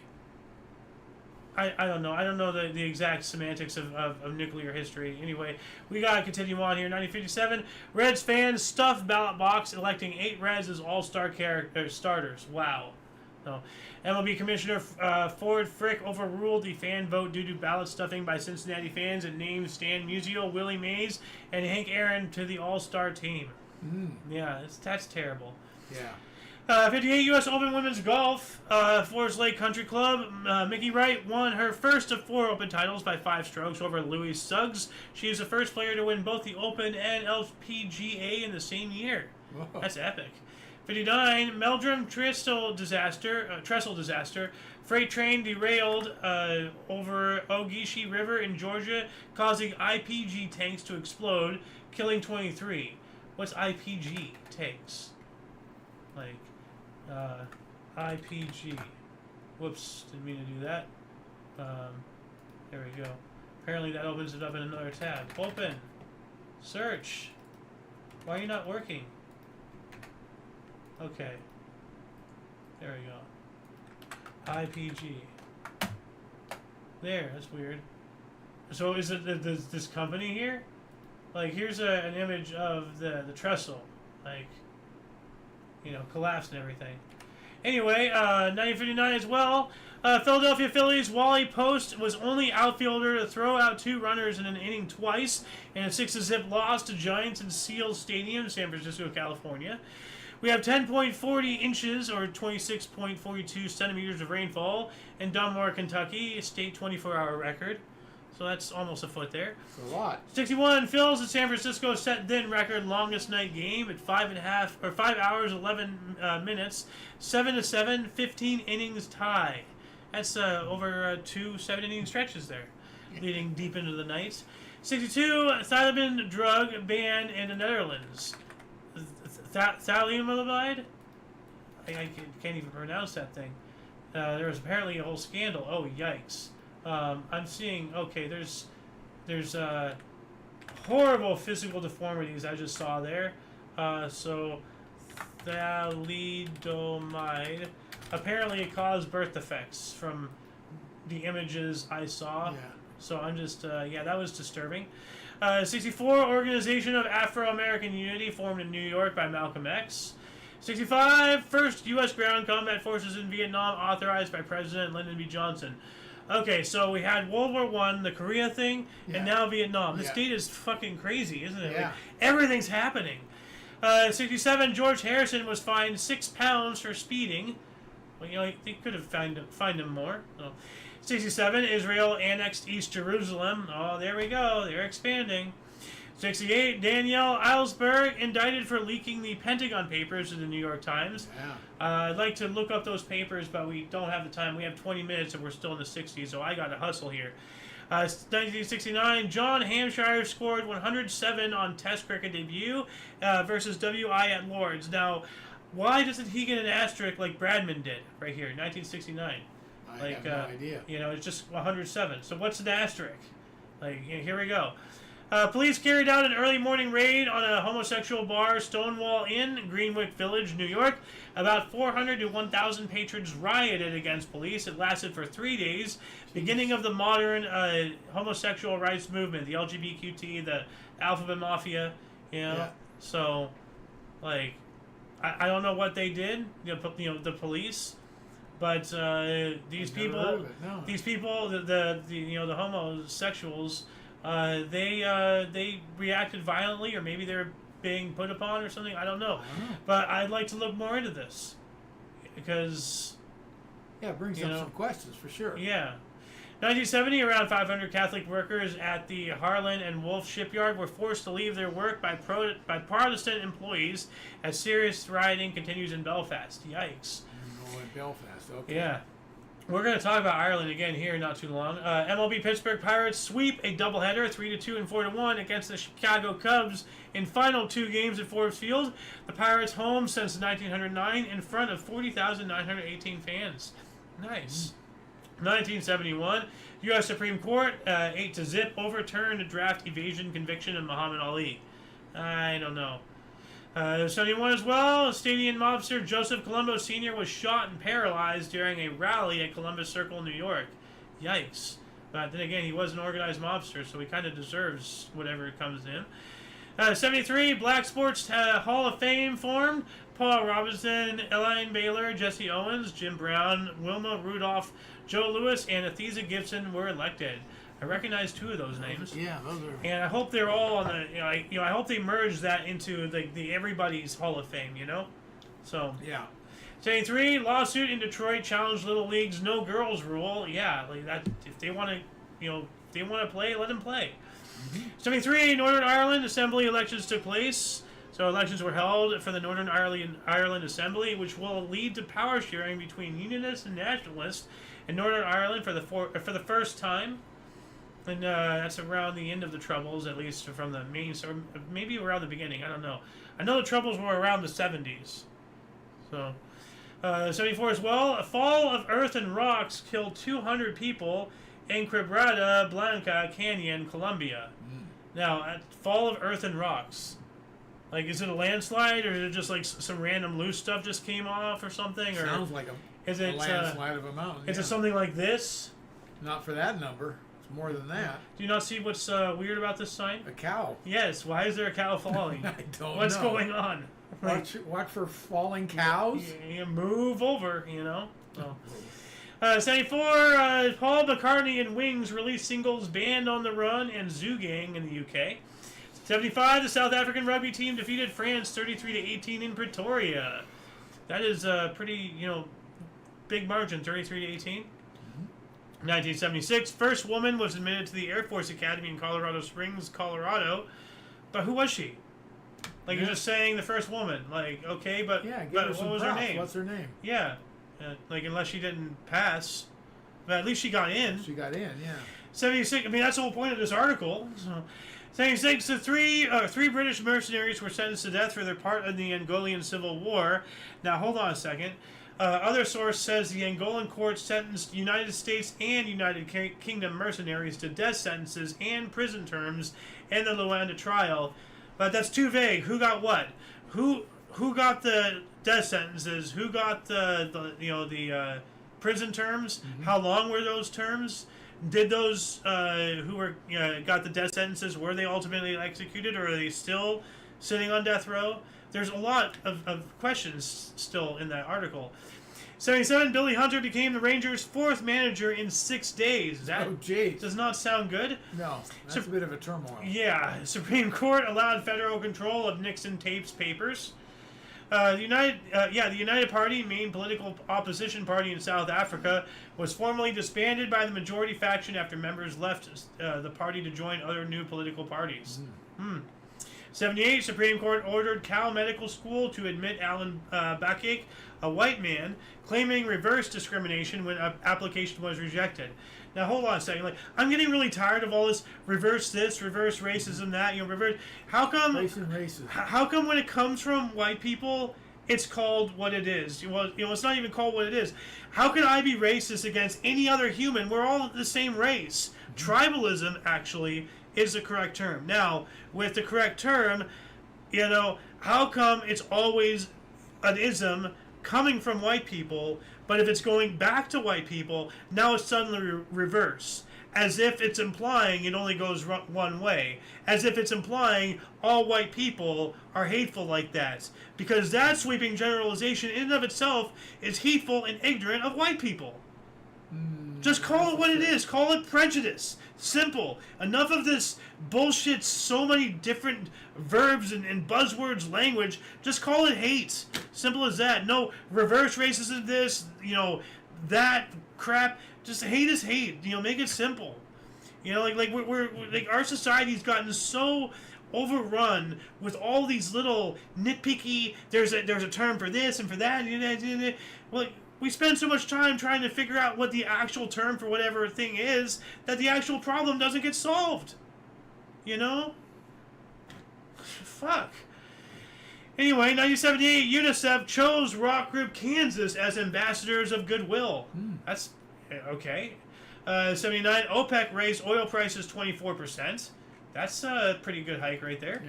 I don't know. I don't know the exact semantics of nuclear history. Anyway, we got to continue on here. 1957, Reds fans stuffed ballot box electing 8 Reds as all-star starters. Wow. No. MLB Commissioner Ford Frick overruled the fan vote due to ballot stuffing by Cincinnati fans and named Stan Musial, Willie Mays, and Hank Aaron to the all-star team. Yeah, that's terrible. Yeah. 58 U.S. Open Women's Golf, Forest Lake Country Club. Mickey Wright won her first of 4 Open titles by 5 strokes over Louise Suggs. She is the first player to win both the Open and LPGA in the same year. Whoa. That's epic. 59, Meldrum trestle disaster. Freight train derailed over Ogeechee River in Georgia, causing IPG tanks to explode, killing 23. What's IPG tanks? Like, IPG. Whoops, didn't mean to do that. There we go. Apparently that opens it up in another tab. Open. Search. Why are you not working? Okay. There we go. IPG. There, that's weird. So is it this company here? Like, here's an image of the trestle. Like, you know, collapsed and everything. Anyway, 1959 as well. Philadelphia Phillies Wally Post was only outfielder to throw out 2 runners in an inning twice in a 6-0 loss to Giants in Seal Stadium, San Francisco, California. We have 10.40 inches or 26.42 centimeters of rainfall in Dunmore, Kentucky, a state 24-hour record. So that's almost a foot there. That's a lot. 61, Phils at San Francisco set then record longest night game at 5 hours 11 minutes, 7-7, 15 innings tie. That's over 2 7-inning stretches there, leading deep into the night. 62, Thalidomide drug ban in the Netherlands. Thalidomide? I can't even pronounce that thing. There was apparently a whole scandal. Oh, yikes. I'm seeing, okay, there's horrible physical deformities I just saw there. So, thalidomide, apparently it caused birth defects from the images I saw. Yeah. So I'm just, that was disturbing. 64, Organization of Afro-American Unity, formed in New York by Malcolm X. 65, first U.S. ground combat forces in Vietnam, authorized by President Lyndon B. Johnson. Okay, so we had World War I, the Korea thing, and now Vietnam. This date is fucking crazy, isn't it? Yeah. Like, everything's happening. 67, George Harrison was fined £6 for speeding. Well, they could have fined him more. Oh. 67, Israel annexed East Jerusalem. Oh, there we go. They're expanding. 68, Danielle Ellsberg indicted for leaking the Pentagon Papers to the New York Times. Yeah. I'd like to look up those papers, but we don't have the time. We have 20 minutes and we're still in the 60s, so I got to hustle here. 1969, John Hampshire scored 107 on Test cricket debut versus WI at Lord's. Now, why doesn't he get an asterisk like Bradman did right here, 1969? I have no idea. It's just 107. So what's an asterisk? Here we go. Police carried out an early morning raid on a homosexual bar, Stonewall Inn, Greenwich Village, New York. About 400 to 1,000 patrons rioted against police. It lasted for 3 days. Beginning of the modern homosexual rights movement, the LGBTQ, the Alphabet Mafia, Yeah. So, I don't know what they did, the police. But these people, the homosexuals, they reacted violently, or maybe they're being put upon or something. I don't know. But I'd like to look more into this because it brings up some questions for sure. Yeah. 1970, around 500 Catholic workers at the Harlan and Wolff shipyard were forced to leave their work by Protestant employees as serious rioting continues in Belfast. Yikes. Belfast, okay. Yeah. We're going to talk about Ireland again here not too long. MLB Pittsburgh Pirates sweep a doubleheader 3-2 and 4-1 against the Chicago Cubs in final 2 games at Forbes Field. The Pirates home since 1909 in front of 40,918 fans. Nice. 1971, U.S. Supreme Court 8-0 overturned a draft evasion conviction of Muhammad Ali. I don't know. 71 as well, stadium mobster Joseph Colombo Sr. was shot and paralyzed during a rally at Columbus Circle, New York. Yikes. But then again, he was an organized mobster, so he kind of deserves whatever comes to him. 73, Black Sports Hall of Fame formed. Paul Robinson, Elaine Baylor, Jesse Owens, Jim Brown, Wilma Rudolph, Joe Louis, and Athesa Gibson were elected. I recognize 2 of those names. Yeah, those are. And I hope they're all on the. I hope they merge that into the everybody's Hall of Fame. So. Yeah. 73, lawsuit in Detroit challenged Little League's no girls rule. Yeah, that. If they want to, if they want to play, let them play. 73, Northern Ireland Assembly elections took place. So elections were held for the Northern Ireland Assembly, which will lead to power sharing between Unionists and Nationalists in Northern Ireland for the first time. And that's around the end of the Troubles, at least from the main, so maybe around the beginning. I don't know. I know the Troubles were around the 70s. So, 74 as well. A fall of earth and rocks killed 200 people in Quebrada Blanca Canyon, Colombia. Now, fall of earth and rocks. Is it a landslide, or is it just some random loose stuff just came off or something? Or sounds like a landslide of a mountain. Is it something like this? Not for that number. More than that. Do you not see what's weird about this sign? A cow. Yes. Why is there a cow falling? I don't know. What's going on? Watch for falling cows. You move over, Oh. 74, Paul McCartney and Wings released singles Band on the Run and Zoo Gang in the UK. 75, the South African rugby team defeated France 33-18 in Pretoria. That is a pretty, big margin, 33-18. 1976, first woman was admitted to the Air Force Academy in Colorado Springs, Colorado. But who was she? You're just saying the first woman. Okay, but, what was her name? What's her name? Yeah. Unless she didn't pass. But at least she got in. She got in, yeah. 76, that's the whole point of this article. So, 76, the three British mercenaries were sentenced to death for their part in the Angolan Civil War. Now, hold on a second. Other source says the Angolan court sentenced United States and United Kingdom mercenaries to death sentences and prison terms in the Luanda trial. But that's too vague. Who got what? Who got the death sentences? Who got the prison terms. How long were those terms? Did those who were got the death sentences, were they ultimately executed, or are they still sitting on death row? There's a lot of questions still in that article. 77, Billy Hunter became the Rangers' 4th manager in 6 days. That does not sound good. No, that's a bit of a turmoil. Yeah, Supreme Court allowed federal control of Nixon tapes papers. The United Party, main political opposition party in South Africa, was formally disbanded by the majority faction after members left the party to join other new political parties. 78, Supreme Court ordered Cal Medical School to admit Alan Bacake, a white man, claiming reverse discrimination when an application was rejected. Now hold on a second. Like, I'm getting really tired of all this reverse racism, that, reverse. How come? Racism. How come when it comes from white people, it's called what it is? Well, it's not even called what it is. How can I be racist against any other human? We're all the same race. Tribalism, actually, is the correct term. Now, with the correct term, how come it's always an ism coming from white people, but if it's going back to white people, now it's suddenly reverse, as if it's implying it only goes one way, as if it's implying all white people are hateful like that, because that sweeping generalization in and of itself is hateful and ignorant of white people. Just call it what it is. Call it prejudice. Simple. Enough of this bullshit, so many different verbs and buzzwords, language. Just call it hate. Simple as that. No reverse racism, this, that crap. Just hate is hate. Make it simple. We're our society's gotten so overrun with all these little nitpicky, there's a term for this and for that. Well, we spend so much time trying to figure out what the actual term for whatever thing is that the actual problem doesn't get solved. Fuck. Anyway, 1978, UNICEF chose rock group Kansas as ambassadors of goodwill. That's okay. 79, OPEC raised oil prices 24%. That's a pretty good hike right there.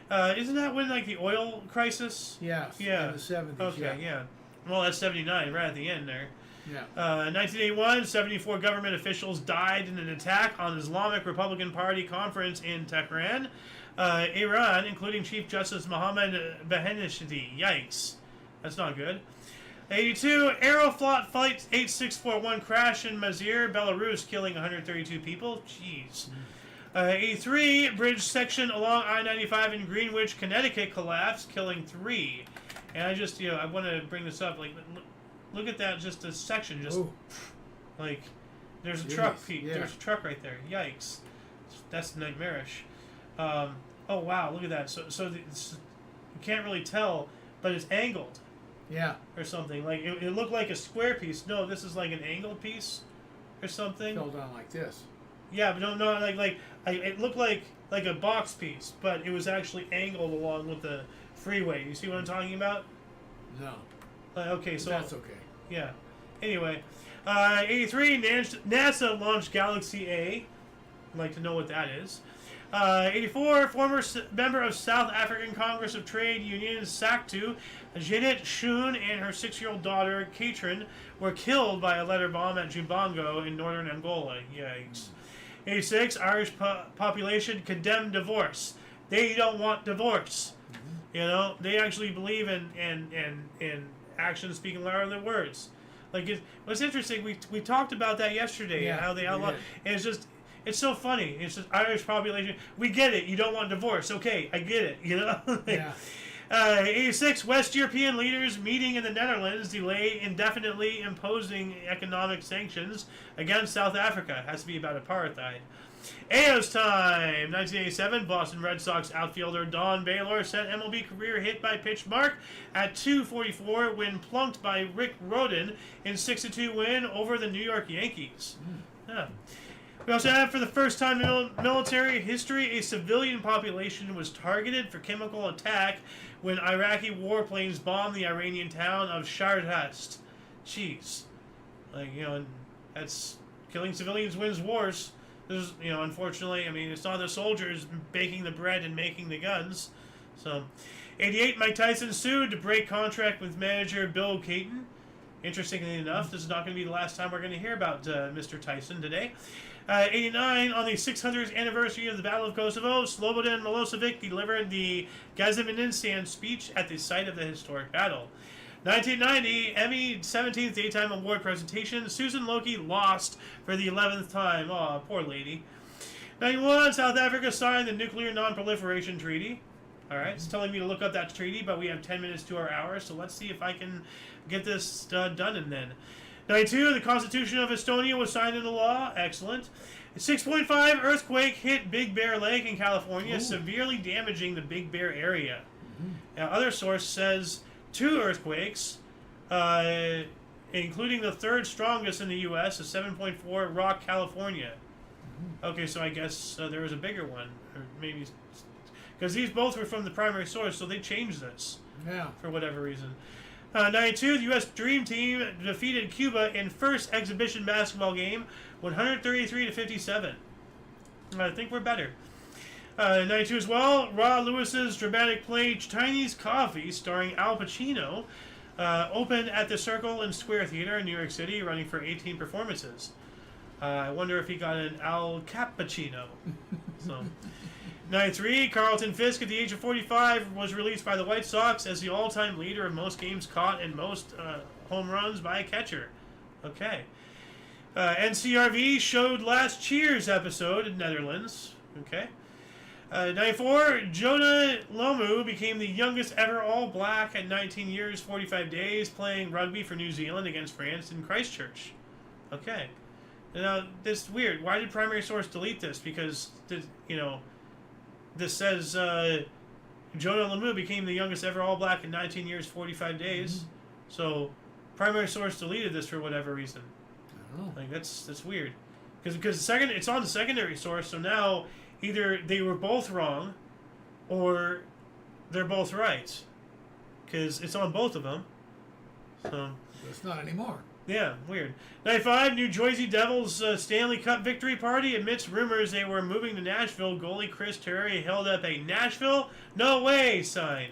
Yeah. Isn't that when, the oil crisis? Yes. Yeah. In the 70s. Okay, yeah. Well, that's 79, right at the end there. Yeah. 1981, 74 government officials died in an attack on Islamic Republican Party conference in Tehran, Iran, including Chief Justice Mohammad Behenishti. Yikes. That's not good. 82, Aeroflot Flight 8641 crash in Mazir, Belarus, killing 132 people. Jeez. 83, bridge section along I-95 in Greenwich, Connecticut collapsed, killing 3. And I just, I want to bring this up. Look at that, just a section. Just, there's a truck, Pete. Yeah. There's a truck right there. Yikes. That's nightmarish. Oh, wow, look at that. So you can't really tell, but it's angled. Yeah. Or something. It looked like a square piece. No, this is like an angled piece or something. Fell down like this. Yeah, but no, it looked like a box piece, but it was actually angled along with the freeway. You see what I'm talking about? No. Okay, so that's okay. Yeah. Anyway, 83, NASA launched Galaxy A. I'd like to know what that is. 84, former member of South African Congress of Trade Union SACTU, Janet Schoon, and her 6-year-old daughter, Katrin, were killed by a letter bomb at Jumbango in northern Angola. Yikes. 86, Irish population condemned divorce. They don't want divorce. They actually believe in actions speaking louder than words. What's interesting, we talked about that yesterday, how they outlaw, and it's so funny. It's just Irish population. We get it. You don't want divorce. Okay, I get it. Yeah. 86, West European leaders meeting in the Netherlands delay indefinitely imposing economic sanctions against South Africa. It has to be about apartheid. Ao's time. 1987, Boston Red Sox outfielder Don Baylor set MLB career hit by pitch mark at 244 when plunked by Rick Rhoden in 6-2 win over the New York Yankees. Yeah. We also have, for the first time in military history, a civilian population was targeted for chemical attack when Iraqi warplanes bombed the Iranian town of Shardast. Jeez. And that's killing civilians wins wars. This is, unfortunately, it's not the soldiers baking the bread and making the guns. So, 88, Mike Tyson sued to break contract with manager Bill Caton. Interestingly enough, this is not going to be the last time we're going to hear about Mr. Tyson today. 89, on the 600th anniversary of the Battle of Kosovo, Slobodan Milosevic delivered the Gaziantep speech at the site of the historic battle. 1990, Emmy 17th Daytime Award presentation, Susan Loki lost for the 11th time. Aw, poor lady. 91, South Africa signed the Nuclear Non-Proliferation Treaty. Alright, it's telling me to look up that treaty, but we have 10 minutes to our hour, so let's see if I can get this done and then. 92, the Constitution of Estonia was signed into law. Excellent. 6.5 earthquake hit Big Bear Lake in California, severely damaging the Big Bear area. Now, other source says 2 earthquakes, including the third strongest in the U.S., a 7.4 rock California. Okay, so I guess there was a bigger one, or maybe because these both were from the primary source, so they changed this. Yeah. For whatever reason. 92, the U.S. Dream Team defeated Cuba in first exhibition basketball game, 133-57. I think we're better. 92 as well, Raw Lewis's dramatic play Chinese Coffee, starring Al Pacino, opened at the Circle and Square Theater in New York City, running for 18 performances. I wonder if he got an Al Cappuccino. So, 93, Carlton Fisk at the age of 45 was released by the White Sox as the all-time leader of most games caught and most home runs by a catcher. Okay. NCRV showed last Cheers episode in Netherlands. Okay. 94, Jonah Lomu became the youngest ever All-Black at 19 years, 45 days, playing rugby for New Zealand against France in Christchurch. Okay. Now, this is weird. Why did Primary Source delete this? Because, this says Jonah Lomu became the youngest ever All-Black in 19 years, 45 days. So, Primary Source deleted this for whatever reason. I don't know. Like, that's weird. Because it's on the secondary source, so now either they were both wrong or they're both right. Because it's on both of them. So It's not anymore. yeah, weird. 95, New Jersey Devils Stanley Cup victory party. Amidst rumors they were moving to Nashville, goalie Chris Terry held up a Nashville no way sign.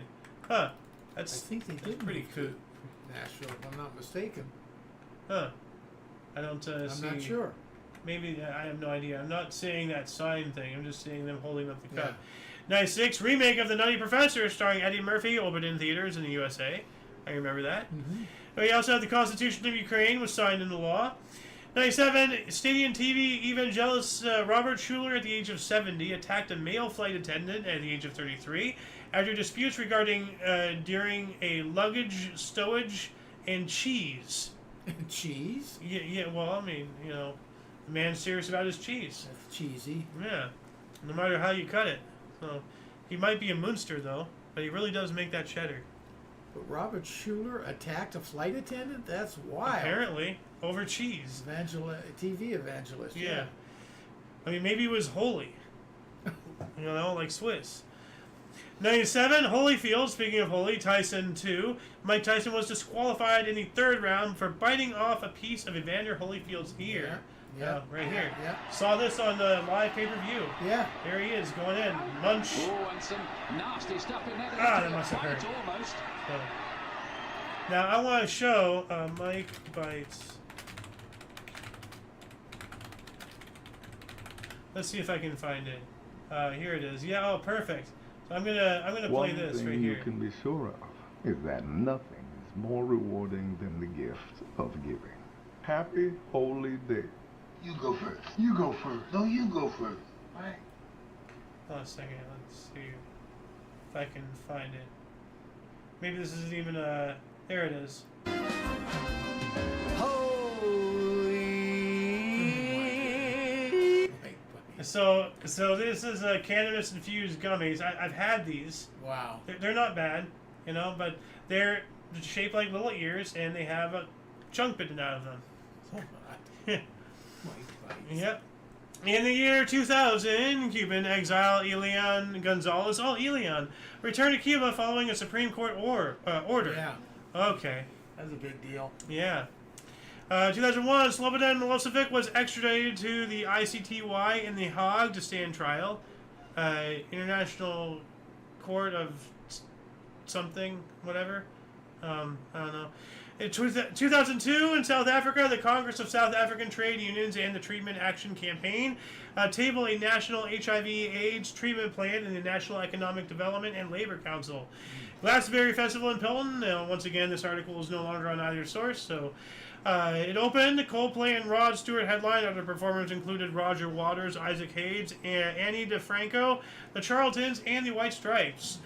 Huh. I think they did pretty move cool. to Nashville, if I'm not mistaken. Huh. I don't see. I'm not sure. Maybe, I have no idea. I'm not saying that sign thing. I'm just saying them holding up the Yeah. cup. 96, remake of The Nutty Professor starring Eddie Murphy, opened in theaters in the USA. I remember that. We also have the Constitution of Ukraine was signed into law. 97, Stadium TV evangelist Robert Schuller at the age of 70 attacked a male flight attendant at the age of 33 after disputes regarding during a luggage stowage and cheese. Cheese? Yeah, well, I mean, the man's serious about his cheese. That's cheesy. Yeah, no matter how you cut it. So, he might be a Munster, though, but he really does make that cheddar. But Robert Schuller attacked a flight attendant? That's wild. Apparently, over cheese. TV evangelist. Yeah. I mean, maybe it was holy. Like Swiss. 97, Holyfield, speaking of holy, Tyson 2. Mike Tyson was disqualified in the 3rd round for biting off a piece of Evander Holyfield's ear. Yeah. Right here. Yeah. Saw this on the live pay-per-view. Yeah. There he is, going in. Munch. Oh, and some nasty stuff in there. That must have hurt. Almost. So, now, I want to show Mike bites. Let's see if I can find it. Here it is. Yeah, oh, perfect. So I'm gonna play this right here. One thing you can be sure of is that nothing is more rewarding than the gift of giving. Happy Holy Day. You go first. You go first. No, you go first. All right. Hold on a second. Let's see if I can find it. Maybe this isn't even there it is. So this is a cannabis infused gummies. I've had these. Wow. They're not bad, but they're shaped like little ears and they have a chunk bitten out of them. Yep. In the year 2000, Cuban exile Elian Gonzalez, Elian, returned to Cuba following a Supreme Court order. Yeah. Okay. That's a big deal. Yeah. 2001, Slobodan Milosevic was extradited to the ICTY in The Hague to stand trial. International Court of something, whatever. I don't know. In 2002, in South Africa, the Congress of South African Trade Unions and the Treatment Action Campaign tabled a national HIV/AIDS treatment plan in the National Economic Development and Labor Council. Glastonbury Festival in Pilton. Once again, this article is no longer on either source, so it opened. Coldplay and Rod Stewart headlined. Other performers included Roger Waters, Isaac Hayes, Annie DeFranco, the Charltons, and the White Stripes.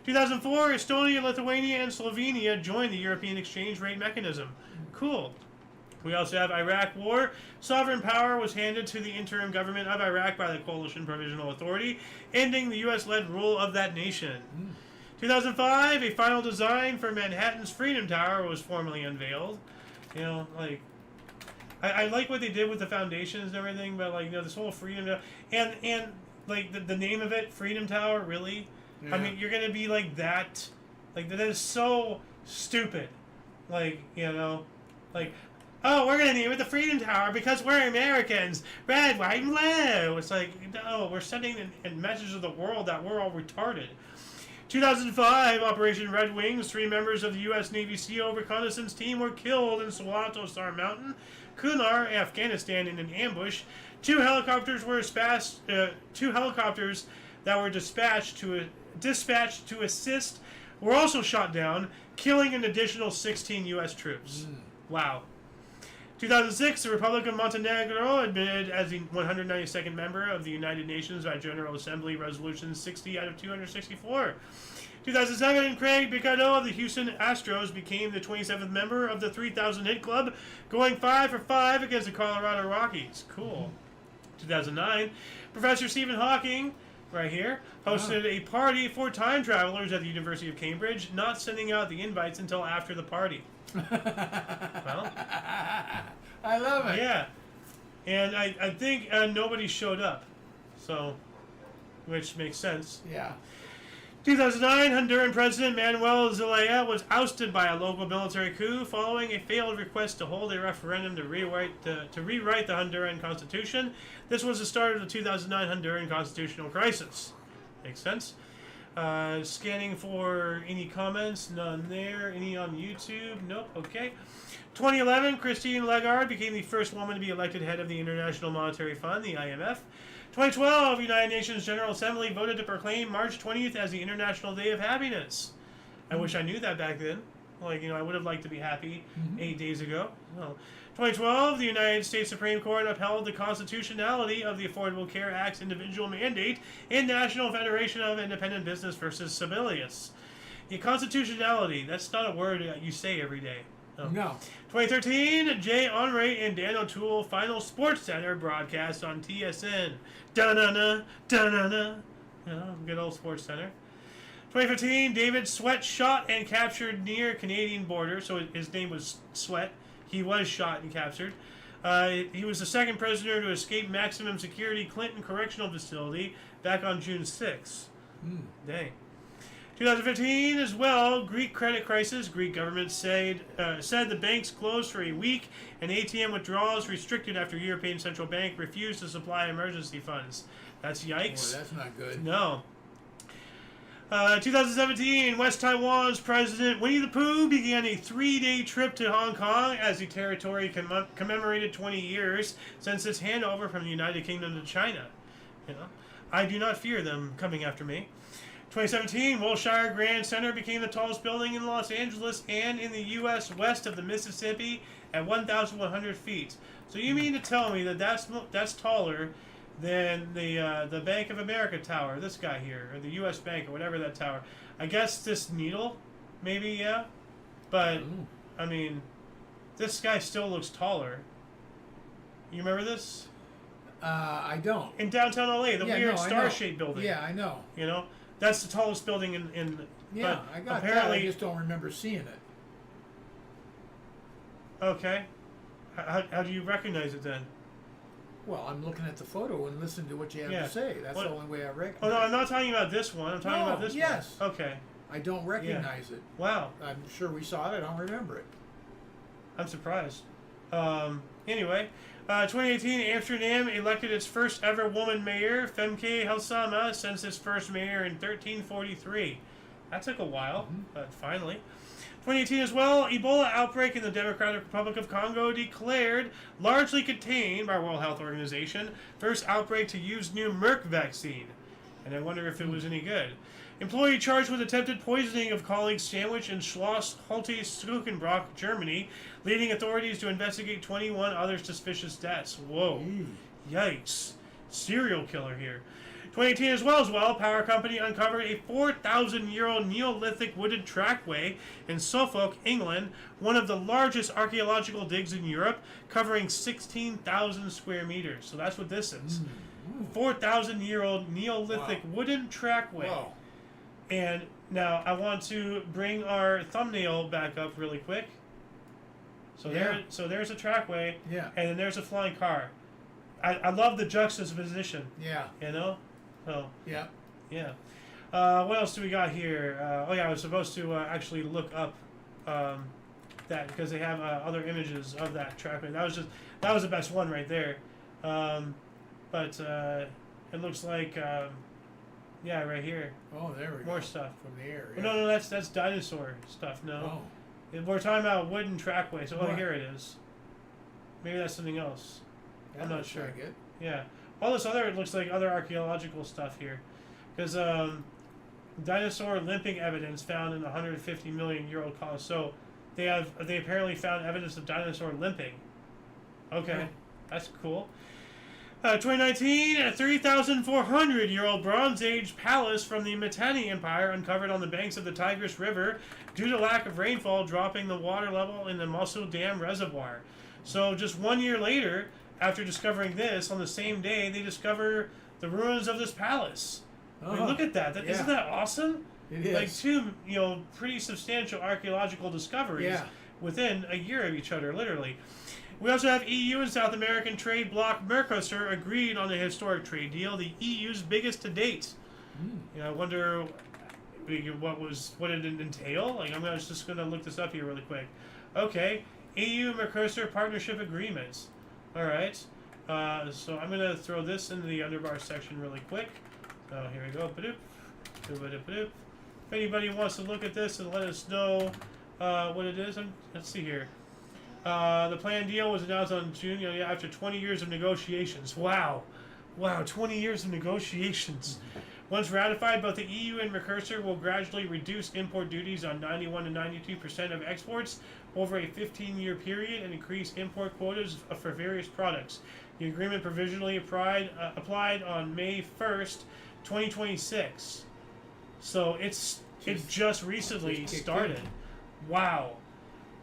2004, Estonia, Lithuania, and Slovenia joined the European exchange rate mechanism. Cool. We also have Iraq War. Sovereign power was handed to the interim government of Iraq by the Coalition Provisional Authority, ending the U.S.-led rule of that nation. 2005, a final design for Manhattan's Freedom Tower was formally unveiled. You know, like, I like what they did with the foundations and everything, but, like, you know, this whole Freedom Tower, and like, the name of it, Freedom Tower, really? Yeah. I mean, you're going to be like that. Like, that is so stupid. Like, you know, like, oh, we're going to name it the Freedom Tower because we're Americans. Red, white, and blue. It's like, no, we're sending a message to the world that we're all retarded. 2005, Operation Red Wings. 3 members of the U.S. Navy SEAL reconnaissance team were killed in Swalto Star Mountain, Kunar, Afghanistan, in an ambush. 2 helicopters were that were dispatched to assist were also shot down, killing an additional 16 U.S. troops. Wow. 2006, the Republic of Montenegro admitted as the 192nd member of the United Nations by General Assembly Resolution 60 out of 264. 2007, Craig Biggio of the Houston Astros became the 27th member of the 3,000 hit club, going 5 for 5 against the Colorado Rockies. Cool. 2009, Professor Stephen Hawking, right here, hosted a party for time travelers at the University of Cambridge, not sending out the invites until after the party. Well, I love it. Yeah. And I think nobody showed up, so, which makes sense. Yeah. 2009, Honduran President Manuel Zelaya was ousted by a local military coup following a failed request to hold a referendum to rewrite the Honduran constitution. This was the start of the 2009 Honduran constitutional crisis. Makes sense. Scanning for any comments. None there. Any on YouTube? Nope. Okay. 2011, Christine Lagarde became the first woman to be elected head of the International Monetary Fund, the IMF. 2012, United Nations General Assembly voted to proclaim March 20th as the International Day of Happiness. I wish I knew that back then. Like, you know, I would have liked to be happy 8 days ago. Well, 2012, the United States Supreme Court upheld the constitutionality of the Affordable Care Act's individual mandate in National Federation of Independent Business versus Sibelius. The constitutionality, that's not a word that you say every day. No. 2013, Jay Onrait and Dan O'Toole final Sports Center broadcast on TSN. Da-na-na, da-na-na. You know, good old Sports Center. 2015, David Sweat shot and captured near Canadian border. So his name was Sweat. He was shot and captured. He was the second prisoner to escape maximum security Clinton Correctional Facility back on June 6. Dang. 2015 as well, Greek credit crisis. Greek government said the banks closed for a week and ATM withdrawals restricted after European Central Bank refused to supply emergency funds. That's yikes. Boy, that's not good. No. 2017, West Taiwan's President Winnie the Pooh began a 3-day trip to Hong Kong as the territory commemorated 20 years since its handover from the United Kingdom to China. You know, I do not fear them coming after me. 2017, Wilshire Grand Center became the tallest building in Los Angeles and in the U.S. west of the Mississippi at 1,100 feet. So you mean to tell me that that's taller than the Bank of America tower, this guy here, or the U.S. Bank, or whatever that tower. I guess this needle, maybe, yeah. But, I mean, this guy still looks taller. You remember this? I don't. In downtown L.A., the weird star-shaped building. Yeah, I know. You know? That's the tallest building in yeah, I got apparently, that. I just don't remember seeing it. Okay. How do you recognize it then? Well, I'm looking at the photo and listening to what you have to say. That's the only way I recognize it. Oh, no, I'm not talking about this one. I'm talking about this one. Okay. I don't recognize it. Wow. I'm sure we saw it. I don't remember it. I'm surprised. Anyway, 2018, Amsterdam elected its first ever woman mayor, Femke Halsema, since its first mayor in 1343. That took a while, but finally. 2018 as well, Ebola outbreak in the Democratic Republic of Congo declared, largely contained by World Health Organization, first outbreak to use new Merck vaccine. And I wonder if it was any good. Employee charged with attempted poisoning of colleague's sandwich in Schloss Holte-Stukenbrock, Germany, leading authorities to investigate 21 other suspicious deaths. Whoa. Yikes. Serial killer here. 2018 as well, power company uncovered a 4,000-year-old Neolithic wooded trackway in Suffolk, England, one of the largest archaeological digs in Europe, covering 16,000 square meters. So that's what this is. 4,000-year-old Neolithic wooden trackway. Wow. And now I want to bring our thumbnail back up really quick. So there's a trackway, Yeah. and then there's a flying car. I love the juxtaposition. Yeah. You know? Oh, Yeah. yeah. What else do we got here? I was supposed to actually look up that because they have other images of that trackway. That was the best one right there. But it looks like right here. Oh, there we go. More stuff. From the air. Oh, no, that's dinosaur stuff. No, we're talking about wooden trackway. So Right. here it is. Maybe that's something else. I'm not sure. Like it. Yeah, all this other it looks like other archaeological stuff here, because dinosaur limping evidence found in the 150 million year old colony. So they apparently found evidence of dinosaur limping. Okay, that's cool. 2019, a 3,400-year-old Bronze Age palace from the Mitanni Empire uncovered on the banks of the Tigris River due to lack of rainfall, dropping the water level in the Mosul Dam reservoir. So just 1 year later, after discovering this, on the same day, they discover the ruins of this palace. I mean, look at that. Isn't that awesome? It is. Like two, pretty substantial archaeological discoveries within a year of each other, literally. We also have EU and South American trade bloc Mercosur agreed on a historic trade deal, the EU's biggest to date. I wonder what did it entail? Like, I'm just going to look this up here really quick. Okay, EU Mercosur partnership agreements. All right, so I'm going to throw this into the underbar section really quick. So here we go. If anybody wants to look at this and let us know what it is, let's see here. The planned deal was announced on June after 20 years of negotiations. Wow, 20 years of negotiations. Once ratified, both the EU and Mercosur will gradually reduce import duties on 91 to 92% of exports over a 15-year period and increase import quotas for various products. The agreement provisionally applied on May 1st, 2026. So it just recently started. Wow.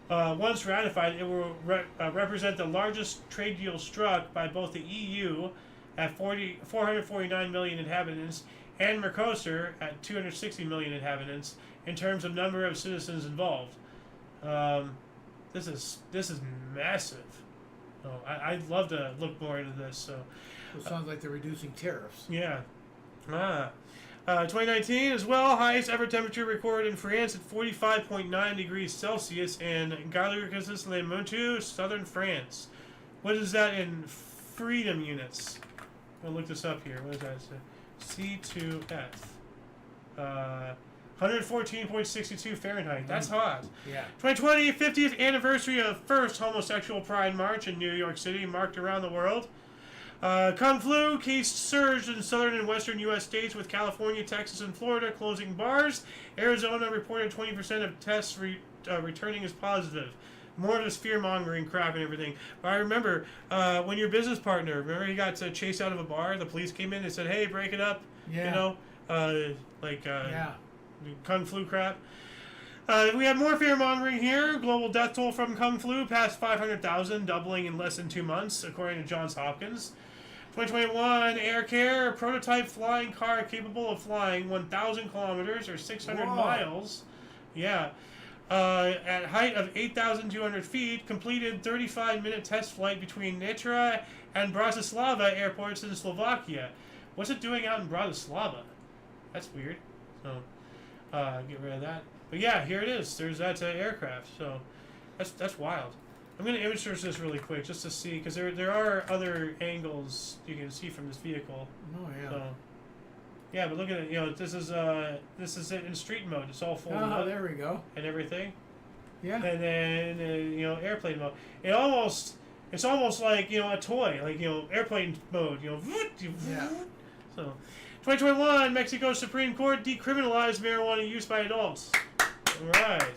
Once ratified, it will represent the largest trade deal struck by both the EU at 449 million inhabitants and Mercosur at 260 million inhabitants in terms of number of citizens involved. This is massive. Oh, I'd love to look more into this. So It sounds like they're reducing tariffs. yeah. 2019 as well, highest ever temperature recorded in France at 45.9 degrees Celsius in Gallier-les-Monts, southern France. What is that in freedom units? I'll look this up here. What does that say? C2F. 114.62 Fahrenheit. That's hot. Yeah. 2020, 50th anniversary of first homosexual pride march in New York City, marked around the world. Kung flu case surged in southern and western U.S. states, with California, Texas, and Florida closing bars. Arizona reported 20% of tests returning as positive. More of this fear-mongering crap and everything. But I remember when your business partner, remember he got chased out of a bar? The police came in and said, hey, break it up. Yeah. Kung flu crap. We have more fear-mongering here. Global death toll from Kung flu past 500,000, doubling in less than 2 months, according to Johns Hopkins. 2021, Air Care, prototype flying car capable of flying 1,000 kilometers or 600 miles. Yeah. At height of 8,200 feet, completed 35-minute test flight between Nitra and Bratislava airports in Slovakia. What's it doing out in Bratislava? That's weird. So, get rid of that. But yeah, here it is. There's that aircraft. So, that's wild. I'm going to image search this really quick just to see, because there are other angles you can see from this vehicle. Oh yeah. So, yeah, but look at it. This is it in street mode. It's all folded up There we go. and everything. Yeah. And then airplane mode. It's almost like a toy, like airplane mode. Yeah. So, 2021, Mexico Supreme Court decriminalized marijuana use by adults. All right.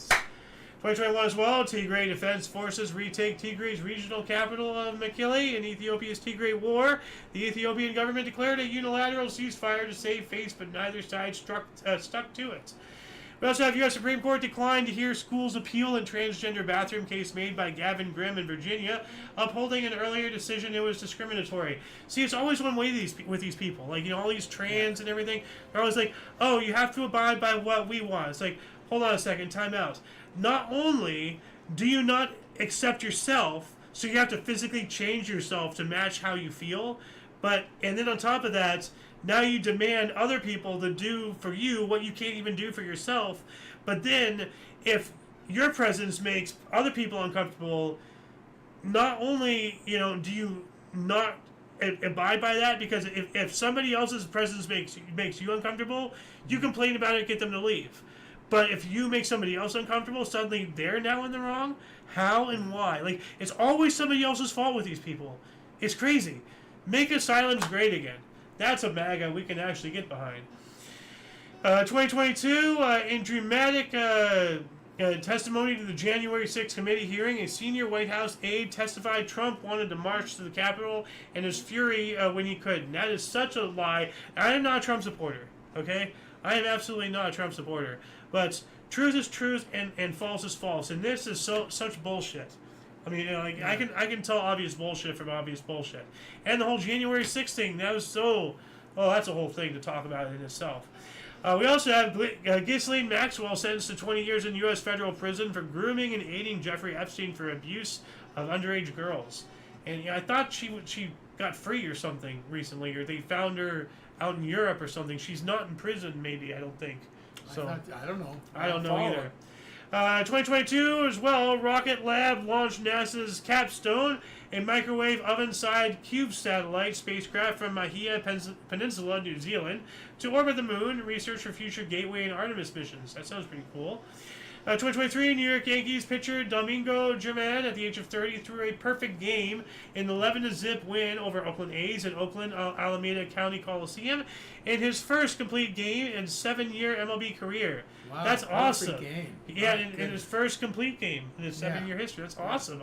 2021 as well, Tigray Defense Forces retake Tigray's regional capital of Mekelle in Ethiopia's Tigray War. The Ethiopian government declared a unilateral ceasefire to save face, but neither side stuck to it. We also have U.S. Supreme Court declined to hear schools' appeal in transgender bathroom case made by Gavin Grimm in Virginia, upholding an earlier decision it was discriminatory. See, it's always one way with these people. Like, all these trans and everything, they're always like, oh, you have to abide by what we want. It's like, hold on a second, time out. Not only do you not accept yourself, so you have to physically change yourself to match how you feel, and then on top of that, now you demand other people to do for you what you can't even do for yourself. But then, if your presence makes other people uncomfortable, not only do you not abide by that, because if somebody else's presence makes you uncomfortable, you complain about it, get them to leave. But if you make somebody else uncomfortable, suddenly they're now in the wrong. How and why? Like, it's always somebody else's fault with these people. It's crazy. Make asylums great again. That's a MAGA we can actually get behind. 2022, in dramatic testimony to the January 6th committee hearing, a senior White House aide testified Trump wanted to march to the Capitol and his fury when he couldn't. That is such a lie. I am not a Trump supporter, okay? I am absolutely not a Trump supporter. But truth is truth and false is false. And this is such bullshit. I mean, I can tell obvious bullshit from obvious bullshit. And the whole January 6th thing, that was that's a whole thing to talk about in itself. We also have Ghislaine Maxwell sentenced to 20 years in U.S. federal prison for grooming and aiding Jeffrey Epstein for abuse of underage girls. And I thought she got free or something recently, or they found her out in Europe or something. She's not in prison, maybe, I don't think. So I don't know. I don't know either. 2022 as well, Rocket Lab launched NASA's Capstone, a microwave oven-sized cube satellite spacecraft from Mahia Peninsula, New Zealand, to orbit the moon, research for future Gateway and Artemis missions. That sounds pretty cool. 2023, New York Yankees pitcher Domingo German, at the age of 30, threw a perfect game in the 11-0 win over Oakland A's at Oakland Alameda County Coliseum in his first complete game in 7-year MLB career. Wow, that's awesome. Game. Yeah, in his first complete game in his 7-year history. That's awesome.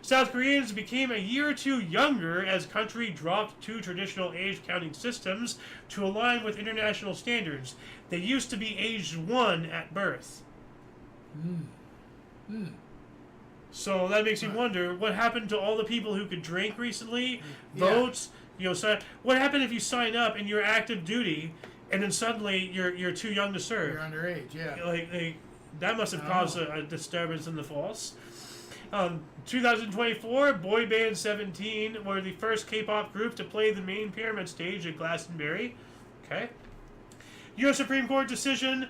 South Koreans became a year or two younger as country dropped two traditional age counting systems to align with international standards. They used to be aged 1 at birth. So that makes you wonder what happened to all the people who could drink recently, vote. What happened if you sign up and you're active duty, and then suddenly you're too young to serve? You're underage, yeah. Like that must have caused a disturbance in the force. 2024, Boy Band 17 were the first K-pop group to play the main pyramid stage at Glastonbury. Okay. U.S. Supreme Court decision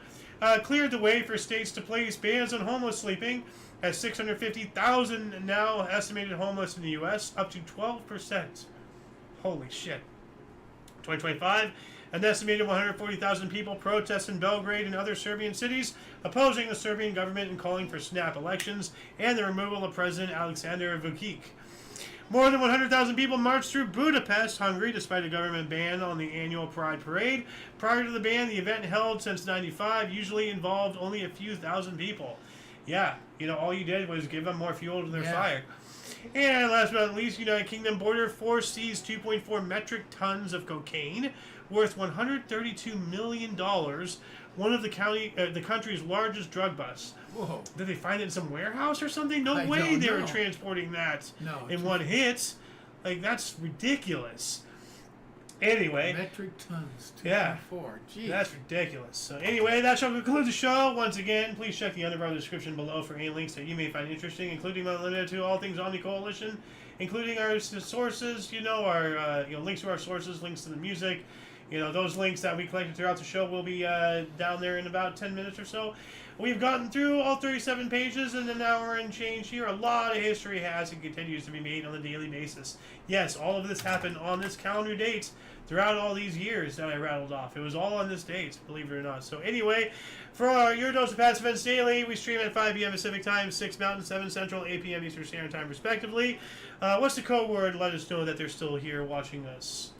cleared the way for states to place bans on homeless sleeping, as 650,000 now estimated homeless in the U.S., up to 12%. Holy shit. 2025, an estimated 140,000 people protest in Belgrade and other Serbian cities, opposing the Serbian government and calling for snap elections and the removal of President Aleksandar Vučić. More than 100,000 people marched through Budapest, Hungary, despite a government ban on the annual Pride Parade. Prior to the ban, the event, held since '95, usually involved only a few thousand people. Yeah, all you did was give them more fuel to their fire. And last but not least, United Kingdom Border Force seized 2.4 metric tons of cocaine, worth $132 million, one of the country's largest drug busts. Whoa. Did they find it in some warehouse or something? No way they were transporting that in one hit. Like, that's ridiculous. Anyway. Metric tons. 2.4. Yeah. Jeez. That's ridiculous. So anyway, that shall conclude the show. Once again, please check the underbar description below for any links that you may find interesting, including but not limited to all things Omni Coalition, including our sources, our links to our sources, links to the music, You know, those links that we collected throughout the show will be down there in about 10 minutes or so. We've gotten through all 37 pages in an hour and change here. A lot of history has and continues to be made on a daily basis. Yes, all of this happened on this calendar date throughout all these years that I rattled off. It was all on this date, believe it or not. So anyway, for your dose of past events daily, we stream at 5 p.m. Pacific Time, 6 Mountain, 7 Central, 8 p.m. Eastern Standard Time, respectively. What's the code word? Let us know that they're still here watching us.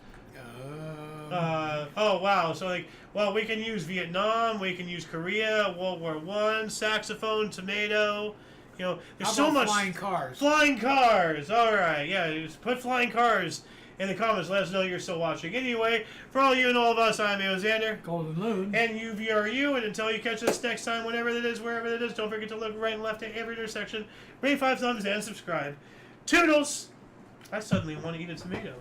Oh wow! So like, well, we can use Vietnam, we can use Korea, World War I, saxophone, tomato. You know, there's so much. Flying cars. Flying cars. All right, yeah. Just put flying cars in the comments. Let us know you're still watching. Anyway, for all you and all of us, I'm Evander. Golden Moon. And you. And until you catch us next time, whenever that is, wherever that is, don't forget to look right and left at every intersection. Rate 5 thumbs and subscribe. Toodles! I suddenly want to eat a tomato.